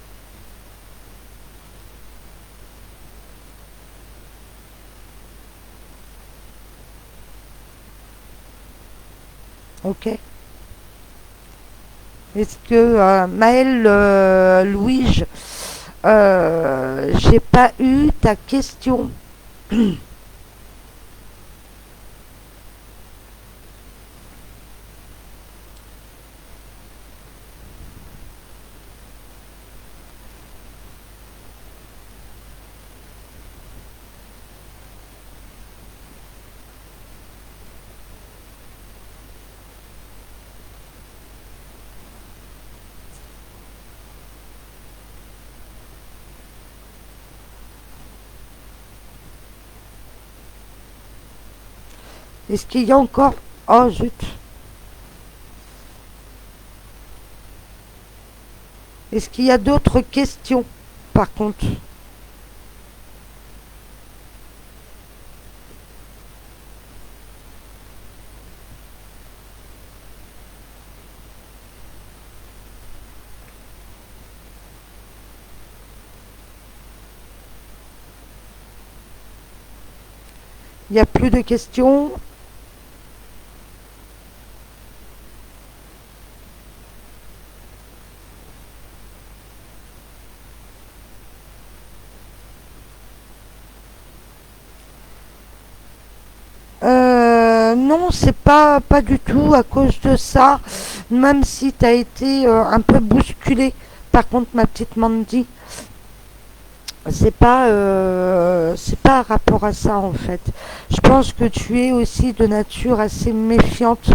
Speaker 1: Ok. Est-ce que Maël Louis, j'ai pas eu ta question. Est-ce qu'il y a encore... Oh zut. Est-ce qu'il y a d'autres questions par contre? Il n'y a plus de questions. Non, c'est pas du tout à cause de ça, même si tu as été un peu bousculé. Par contre, ma petite Mandy, c'est pas par rapport à ça en fait. Je pense que tu es aussi de nature assez méfiante.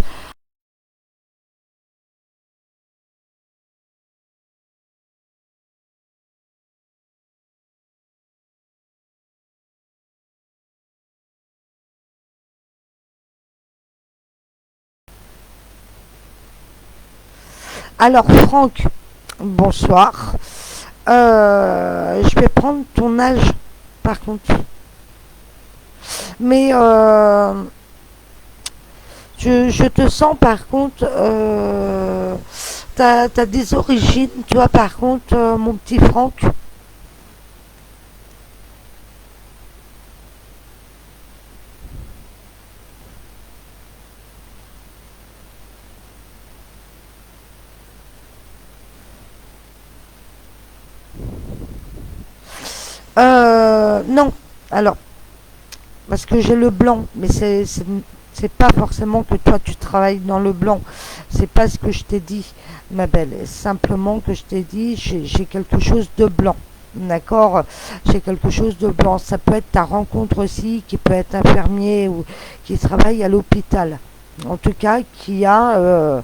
Speaker 1: Alors, Franck, bonsoir. Je vais prendre ton âge, par contre. Mais je te sens, par contre, t'as des origines, tu vois, par contre, mon petit Franck. Non, alors, parce que j'ai le blanc, mais c'est C'est pas forcément que toi tu travailles dans le blanc. C'est pas ce que je t'ai dit, ma belle. Simplement que je t'ai dit, j'ai quelque chose de blanc. D'accord. J'ai quelque chose de blanc. Ça peut être ta rencontre aussi, qui peut être infirmier ou qui travaille à l'hôpital. En tout cas, qui a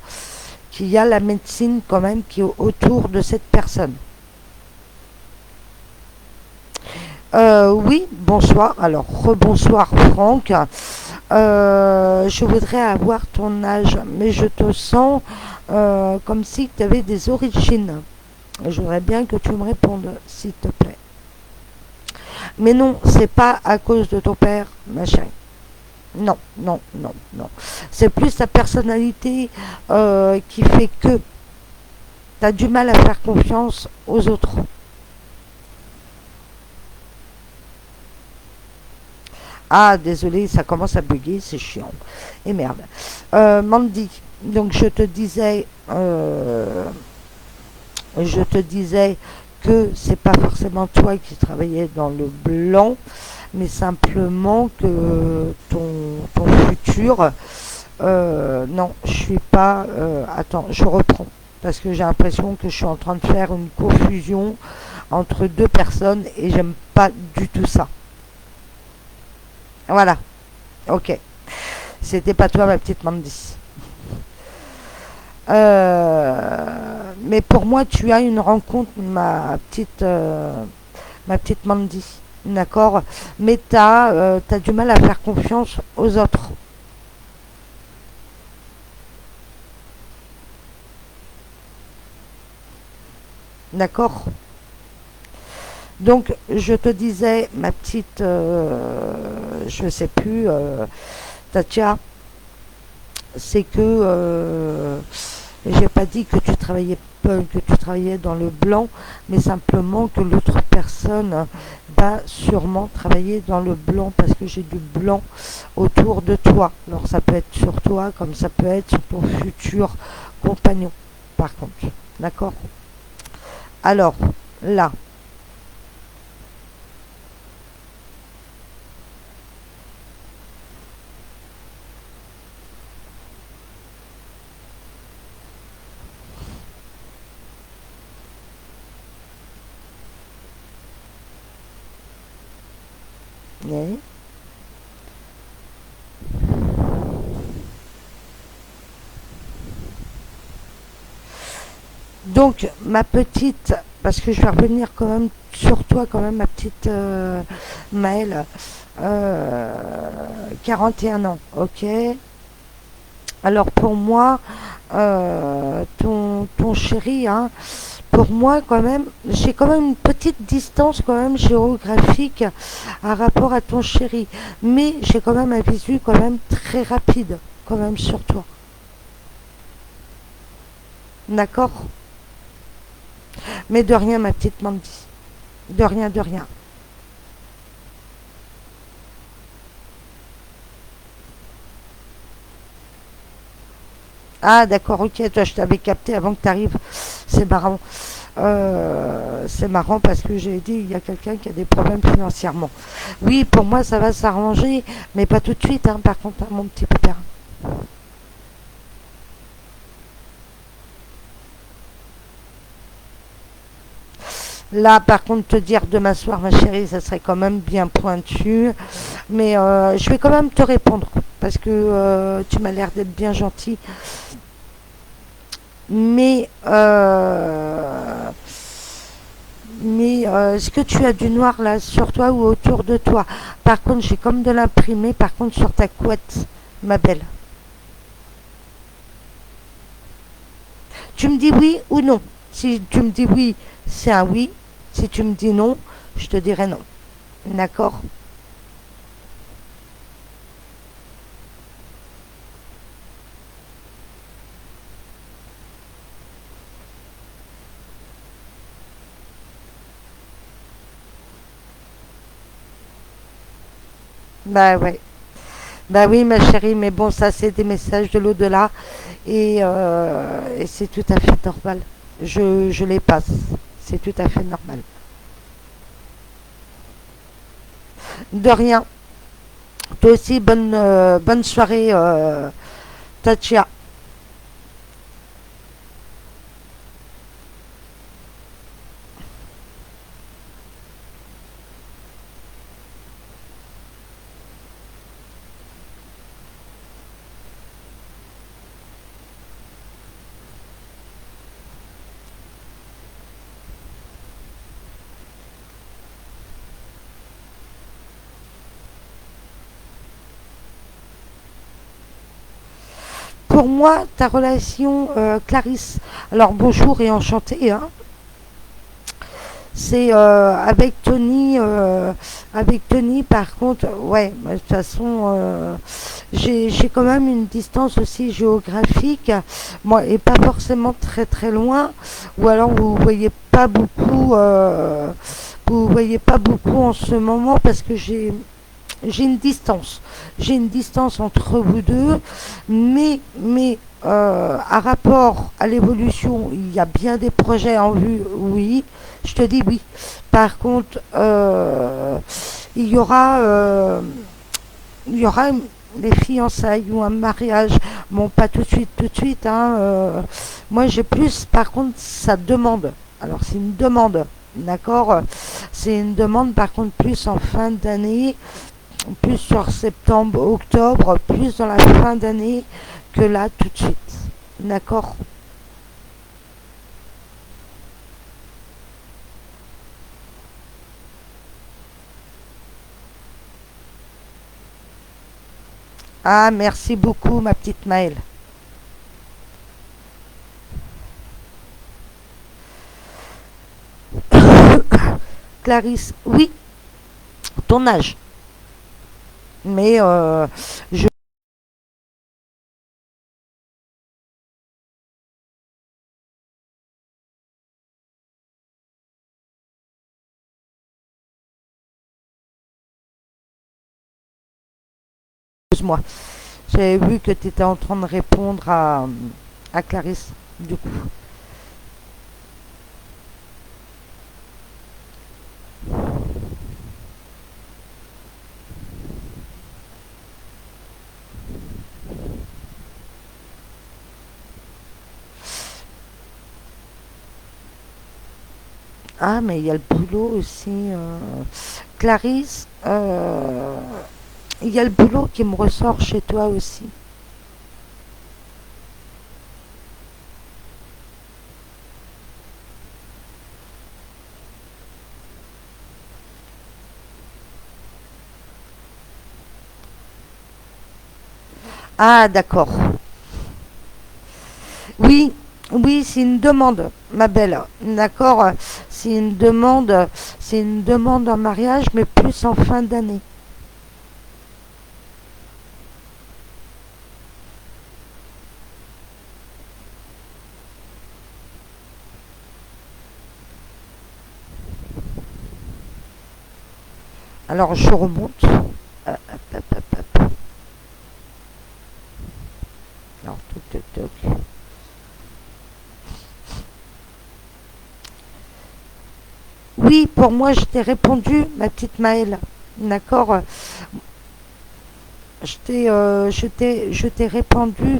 Speaker 1: la médecine quand même qui est autour de cette personne. Oui, bonsoir. Alors, rebonsoir Franck. Je voudrais avoir ton âge, mais je te sens comme si tu avais des origines. Je voudrais bien que tu me répondes, s'il te plaît. Mais non, c'est pas à cause de ton père, ma chérie. Non, non, non, non. C'est plus ta personnalité qui fait que tu as du mal à faire confiance aux autres. Ah, désolé, ça commence à bugger, c'est chiant. Et merde. Mandy, donc je te disais que c'est pas forcément toi qui travaillais dans le blanc, mais simplement que ton futur, non, je suis pas. Attends, je reprends parce que j'ai l'impression que je suis en train de faire une confusion entre deux personnes et j'aime pas du tout ça. Voilà, ok. C'était pas toi, ma petite Mandy. Mais pour moi, tu as une rencontre, ma petite Mandy. D'accord. Mais t'as du mal à faire confiance aux autres. D'accord. Donc, je te disais, ma petite, je sais plus, Tatia, c'est que j'ai pas dit que tu travaillais que tu travaillais dans le blanc, mais simplement que l'autre personne va sûrement travailler dans le blanc parce que j'ai du blanc autour de toi. Alors ça peut être sur toi comme ça peut être sur ton futur compagnon, par contre. D'accord. Alors, là, oui. Donc, ma petite, parce que je vais revenir quand même sur toi, quand même, ma petite Maëlle, euh, 41 ans, ok. Alors pour moi, ton chéri, hein, pour moi quand même, j'ai quand même une petite distance quand même géographique à rapport à ton chéri, mais j'ai quand même un visu quand même très rapide quand même sur toi, d'accord? Mais de rien ma petite Mandy, de rien, de rien. Ah d'accord, ok, toi je t'avais capté avant que tu arrives, c'est marrant. C'est marrant parce que j'ai dit il y a quelqu'un qui a des problèmes financièrement. Oui, pour moi ça va s'arranger, mais pas tout de suite, hein, par contre, hein, mon petit pépère. Là, par contre, te dire demain soir, ma chérie, ça serait quand même bien pointu. Mais je vais quand même te répondre parce que tu m'as l'air d'être bien gentil. Mais, est-ce que tu as du noir là sur toi ou autour de toi? Par contre, j'ai comme de l'imprimé, par contre, sur ta couette, ma belle. Tu me dis oui ou non. Si tu me dis oui, c'est un oui. Si tu me dis non, je te dirai non. D'accord. Bah ouais. Bah oui, ma chérie, mais bon, ça, c'est des messages de l'au-delà et c'est tout à fait normal. Je les passe. C'est tout à fait normal. De rien. Toi aussi, bonne soirée, Tachia. Pour moi, ta relation, Clarisse, alors bonjour et enchanté, hein, c'est avec Tony, par contre, ouais, bah, de toute façon, j'ai quand même une distance aussi géographique, moi, et pas forcément très très loin, ou alors vous voyez pas beaucoup en ce moment parce que j'ai une distance. J'ai une distance entre vous deux, mais à rapport à l'évolution, il y a bien des projets en vue, oui. Je te dis oui. Par contre, il y aura des fiançailles ou un mariage. Bon, pas tout de suite. Hein, moi, j'ai plus, par contre, ça demande. Alors, c'est une demande, d'accord. C'est une demande, par contre, plus en fin d'année, plus sur septembre, octobre, plus dans la fin d'année que là tout de suite. D'accord. Ah, merci beaucoup, ma petite Maëlle. Clarisse, oui, ton âge. Mais je excuse-moi. J'avais vu que tu étais en train de répondre à Clarisse, du coup. Ah, mais il y a le boulot aussi. Clarisse, il y a le boulot qui me ressort chez toi aussi. Ah, d'accord. Oui, oui, c'est une demande, ma belle. D'accord. C'est une demande, c'est une demande en mariage, mais plus en fin d'année. Alors je remonte. Hop, hop, hop, hop. Alors, toc, toc, toc. Oui, pour moi, je t'ai répondu, ma petite Maëlle. D'accord. Je t'ai répondu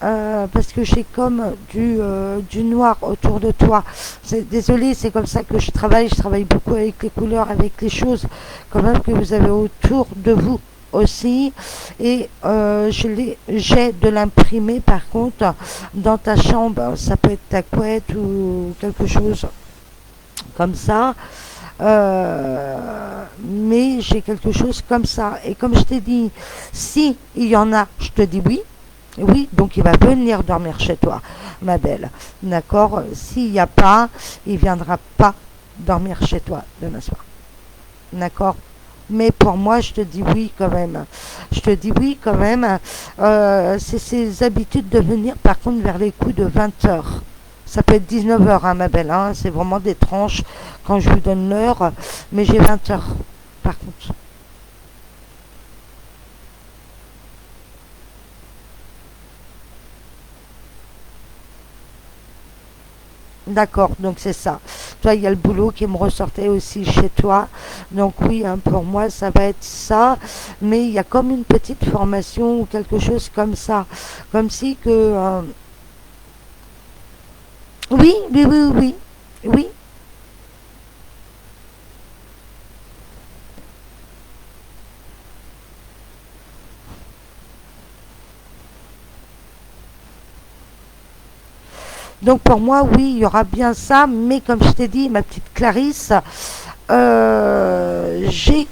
Speaker 1: parce que j'ai comme du noir autour de toi. Désolé, c'est comme ça que je travaille. Je travaille beaucoup avec les couleurs, avec les choses quand même que vous avez autour de vous aussi. Et j'ai de l'imprimé par contre dans ta chambre. Ça peut être ta couette ou quelque chose comme ça. Mais j'ai quelque chose comme ça. Et comme je t'ai dit, si il y en a, je te dis oui. Oui, donc il va venir dormir chez toi, ma belle. D'accord. S'il n'y a pas, il viendra pas dormir chez toi demain soir. D'accord. Mais pour moi, je te dis oui quand même. Je te dis oui quand même. C'est ses habitudes de venir par contre vers les coups de 20 heures. Ça peut être 19 heures, hein, ma belle. Hein. C'est vraiment des tranches quand je vous donne l'heure. Mais j'ai 20 heures par contre. D'accord, donc c'est ça. Toi, il y a le boulot qui me ressortait aussi chez toi. Donc oui, hein, pour moi, ça va être ça. Mais il y a comme une petite formation ou quelque chose comme ça. Comme si que... oui, oui, oui, oui. Oui. Donc pour moi, oui, il y aura bien ça. Mais comme je t'ai dit, ma petite Clarisse, euh, j'ai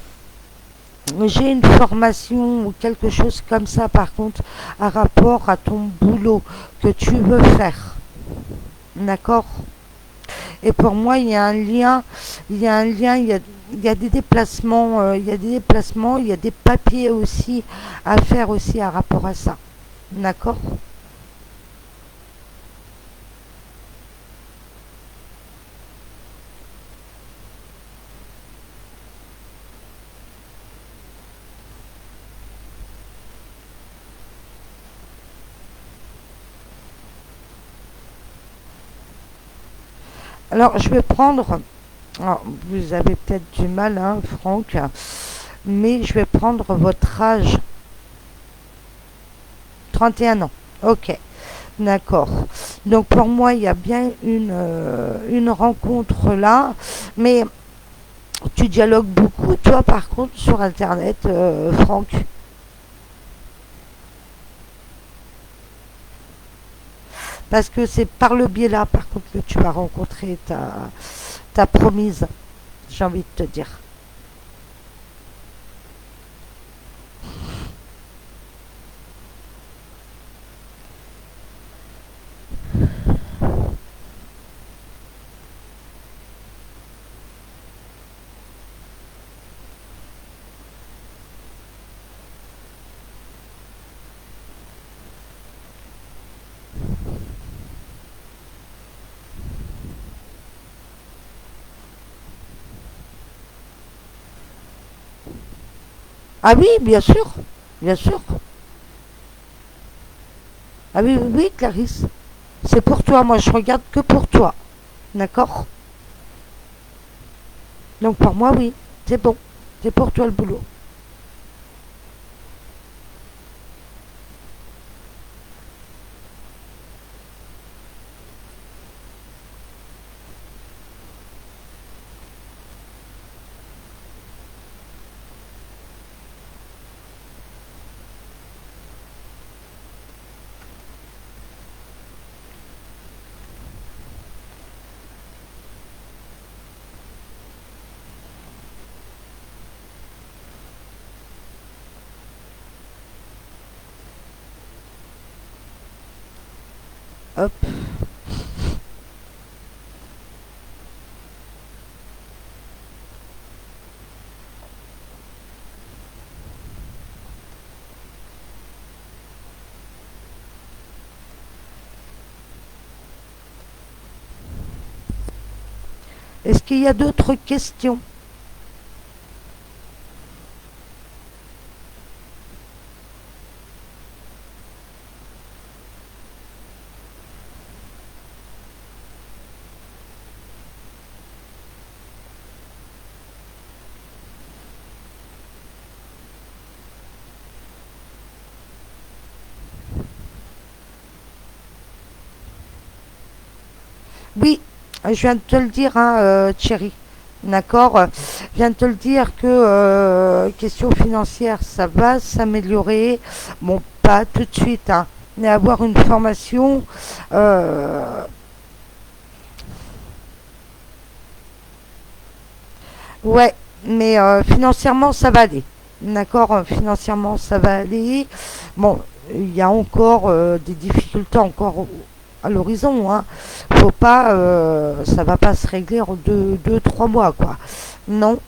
Speaker 1: j'ai une formation ou quelque chose comme ça, par contre, à rapport à ton boulot que tu veux faire. D'accord. Et pour moi, il y a un lien, il y a un lien, il y a des déplacements, il y a des déplacements, il y a des papiers aussi à faire aussi à rapport à ça. D'accord. Alors, je vais prendre, alors, vous avez peut-être du mal, hein, Franck, mais je vais prendre votre âge, 31 ans. Ok, d'accord. Donc pour moi, il y a bien une rencontre là, mais tu dialogues beaucoup, toi, par contre, sur Internet, Franck. Parce que c'est par le biais là, par contre, que tu vas rencontrer ta promise, j'ai envie de te dire. Ah oui, bien sûr, bien sûr. Ah oui, oui, oui, Clarisse. C'est pour toi, moi je regarde que pour toi. D'accord. Donc pour moi, oui, c'est bon. C'est pour toi le boulot. Hop. Est-ce qu'il y a d'autres questions? Oui, je viens de te le dire, hein, Thierry. D'accord. Je viens de te le dire que question financière, ça va s'améliorer. Bon, pas tout de suite, hein, mais avoir une formation. euh, ouais, mais financièrement, ça va aller. D'accord. Financièrement, ça va aller. Bon, il y a encore des difficultés encore à l'horizon, hein. Faut pas, ça va pas se régler en deux, 3 mois, quoi. Non,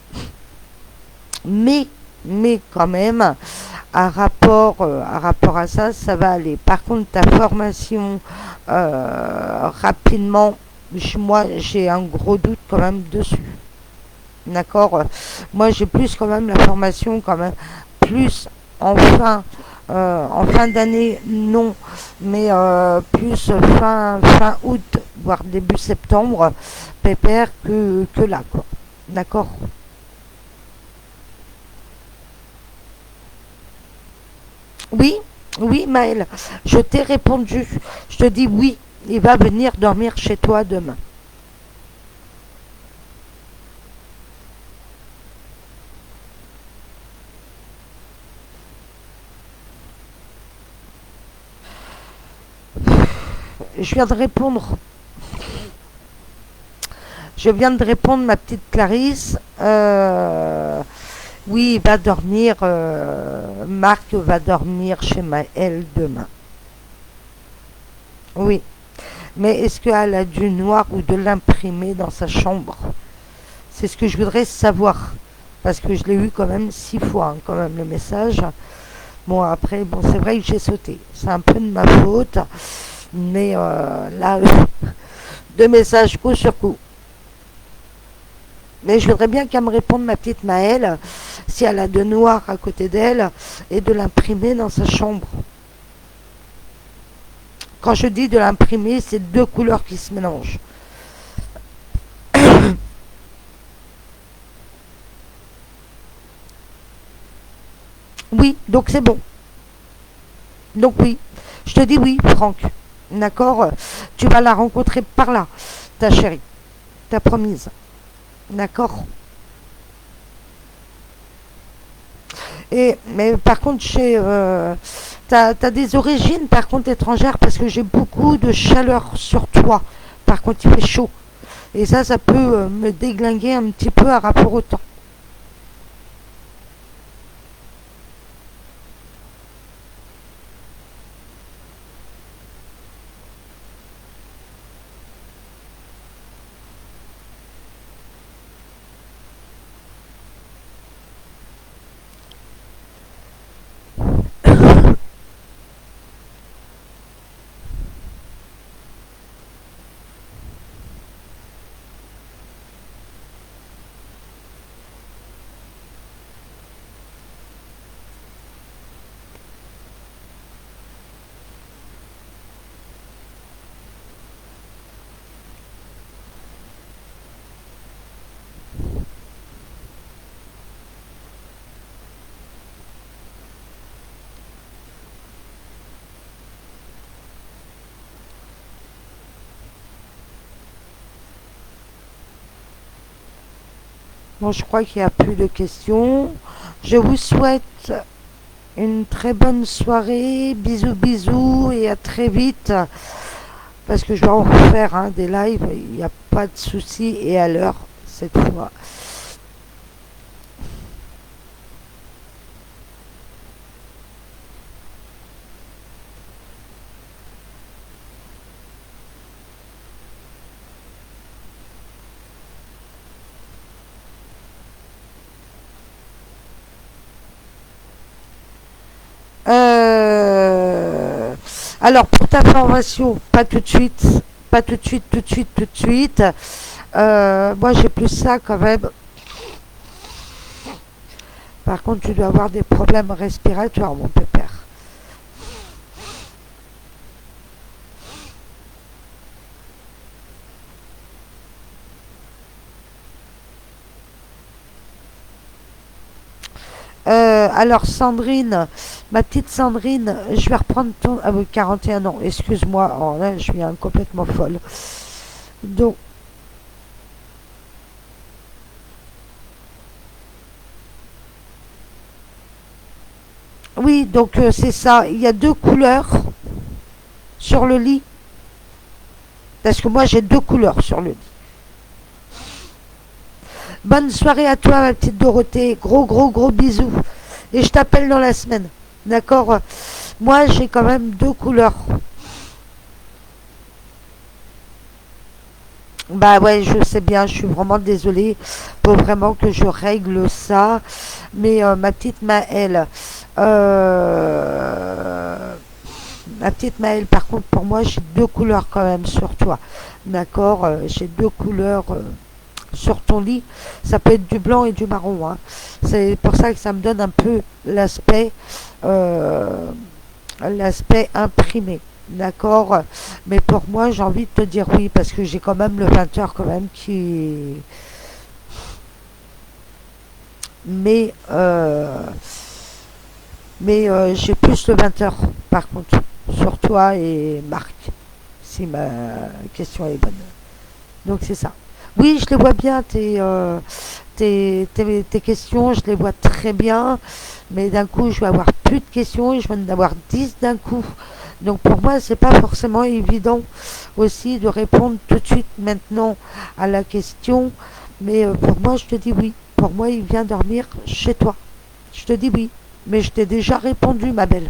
Speaker 1: mais, mais quand même, à rapport à ça, ça va aller. Par contre, ta formation, rapidement, moi, j'ai un gros doute quand même dessus. D'accord. Moi, j'ai plus quand même la formation, quand même, plus enfin. En fin d'année, non, mais plus fin août, voire début septembre, pépère que là, quoi. D'accord. Oui, oui, Maëlle, je t'ai répondu. Je te dis oui, il va venir dormir chez toi demain. Je viens de répondre. Je viens de répondre, ma petite Clarisse. Oui, il va dormir. Marc va dormir chez Maëlle demain. Oui. Mais est-ce qu'elle a du noir ou de l'imprimé dans sa chambre? C'est ce que je voudrais savoir. Parce que je l'ai eu quand même 6 fois, hein, quand même, le message. Bon, après, bon, c'est vrai que j'ai sauté. C'est un peu de ma faute. Mais là, deux messages coup sur coup. Mais je voudrais bien qu'elle me réponde, ma petite Maëlle, si elle a de noir à côté d'elle et de l'imprimer dans sa chambre. Quand je dis de l'imprimer, c'est deux couleurs qui se mélangent. Oui, donc c'est bon. Donc oui, je te dis oui, Franck. D'accord. Tu vas la rencontrer par là, ta chérie, ta promise. D'accord. Et mais par contre, t'as des origines par contre étrangères parce que j'ai beaucoup de chaleur sur toi. Par contre, il fait chaud. Et ça peut me déglinguer un petit peu à rapport au temps. Bon, je crois qu'il n'y a plus de questions. Je vous souhaite une très bonne soirée. Bisous, bisous et à très vite. Parce que je vais en refaire hein, des lives. Il n'y a pas de souci et à l'heure cette fois. Euh, alors, pour ta formation, pas tout de suite. Pas tout de suite, tout de suite, tout de suite. Moi, j'ai plus ça quand même. Par contre, tu dois avoir des problèmes respiratoires, mon pépère. Alors Sandrine, ma petite Sandrine, je vais reprendre ton... Ah oui, 41 ans, excuse-moi, oh, là je viens complètement folle. Donc, oui, donc c'est ça, il y a deux couleurs sur le lit, parce que moi j'ai deux couleurs sur le lit. Bonne soirée à toi, ma petite Dorothée, gros gros gros bisous, et je t'appelle dans la semaine, d'accord? Moi j'ai quand même deux couleurs. Bah ouais, je sais bien, je suis vraiment désolée. Faut vraiment que je règle ça. Mais ma petite Maëlle, euh, ma petite Maëlle, par contre, pour moi, j'ai deux couleurs quand même sur toi. D'accord. J'ai deux couleurs. sur ton lit. Ça peut être du blanc et du marron, hein. C'est pour ça que ça me donne un peu euh, l'aspect imprimé. D'accord. Mais pour moi, j'ai envie de te dire oui, parce que j'ai quand même le 20h quand même qui. Mais, j'ai plus le 20h, par contre, sur toi et Marc, si ma question est bonne. Donc c'est ça. Oui, je les vois bien, tes questions, je les vois très bien, mais d'un coup, je vais avoir plus de questions et je vais en avoir 10 d'un coup. Donc pour moi, c'est pas forcément évident aussi de répondre tout de suite maintenant à la question, mais pour moi, je te dis oui. Pour moi, il vient dormir chez toi. Je te dis oui, mais je t'ai déjà répondu, ma belle.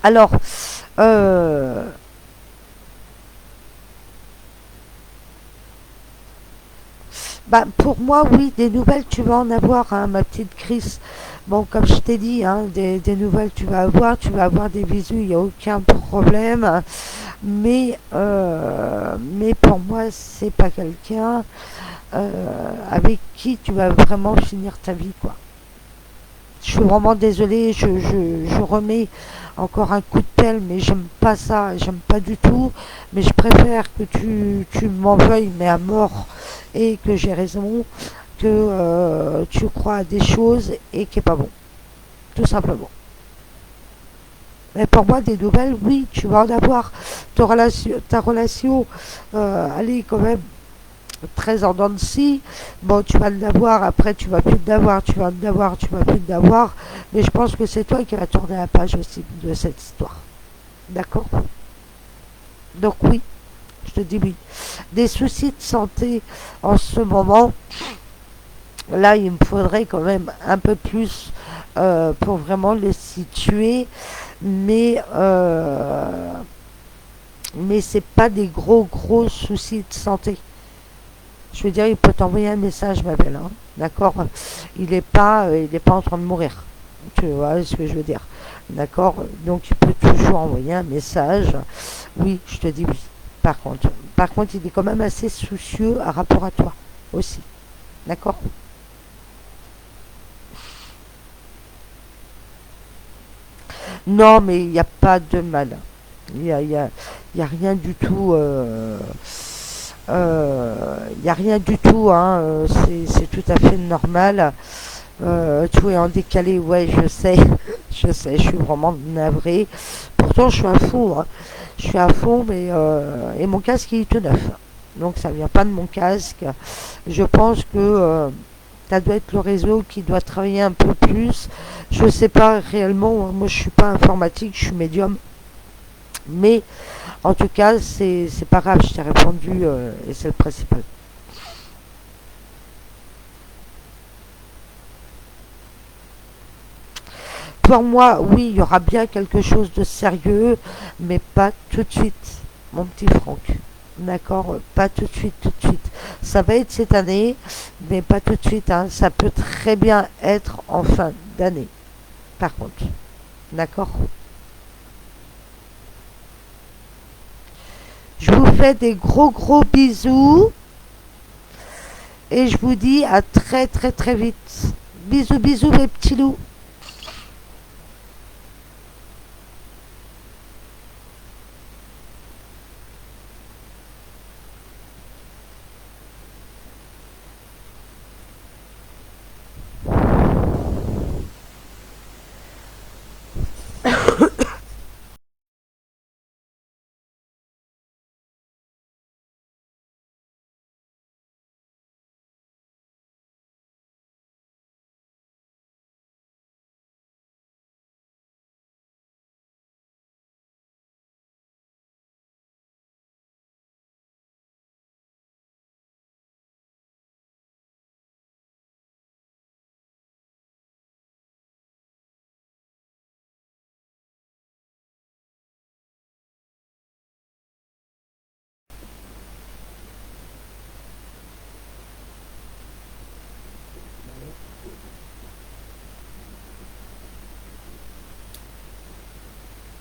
Speaker 1: Alors, euh, bah, pour moi, oui, des nouvelles, tu vas en avoir, hein, ma petite Chris. Bon, comme je t'ai dit, hein, des nouvelles, tu vas avoir des bisous, il n'y a aucun problème. Mais pour moi, c'est pas quelqu'un avec qui tu vas vraiment finir ta vie, quoi. Je suis vraiment désolée, je remets encore un coup de pelle, mais j'aime pas ça, j'aime pas du tout. Mais je préfère que tu m'en veuilles, mais à mort, et que j'ai raison, que tu crois à des choses et qui est pas bon, tout simplement. Mais pour moi, des nouvelles, oui, tu vas en avoir. Ta relation, elle est quand même très en dents de scie. Bon, tu vas l'avoir, après tu vas plus l'avoir, tu vas l'avoir, tu vas plus l'avoir. Mais je pense que c'est toi qui vas tourner la page aussi de cette histoire. D'accord. Donc oui, je te dis oui. Des soucis de santé en ce moment, là il me faudrait quand même un peu plus pour vraiment les situer. Mais, mais c'est pas des gros soucis de santé. Je veux dire, il peut t'envoyer un message, ma belle, hein. D'accord. Il est pas en train de mourir. Tu vois ce que je veux dire. D'accord. Donc, il peut toujours envoyer un message. Oui, je te dis oui. Par contre, il est quand même assez soucieux à rapport à toi aussi. D'accord. Non, mais il n'y a pas de mal. Il y a rien du tout. Il n'y a rien du tout, hein. C'est tout à fait normal. Tout est en décalé, ouais, je sais, je sais, je suis vraiment navrée. Pourtant, je suis à fond, hein. Je suis à fond, mais et mon casque il est tout neuf. Donc ça vient pas de mon casque. Je pense que ça doit être le réseau qui doit travailler un peu plus. Je sais pas réellement, hein. Moi je suis pas informatique, je suis médium. Mais en tout cas, c'est pas grave, je t'ai répondu et c'est le principal. Pour moi, oui, il y aura bien quelque chose de sérieux, mais pas tout de suite, mon petit Franck. D'accord. Pas tout de suite, tout de suite. Ça va être cette année, mais pas tout de suite, hein. Ça peut très bien être en fin d'année, par contre. D'accord. Je vous fais des gros bisous et je vous dis à très très très vite. Bisous bisous mes petits loups.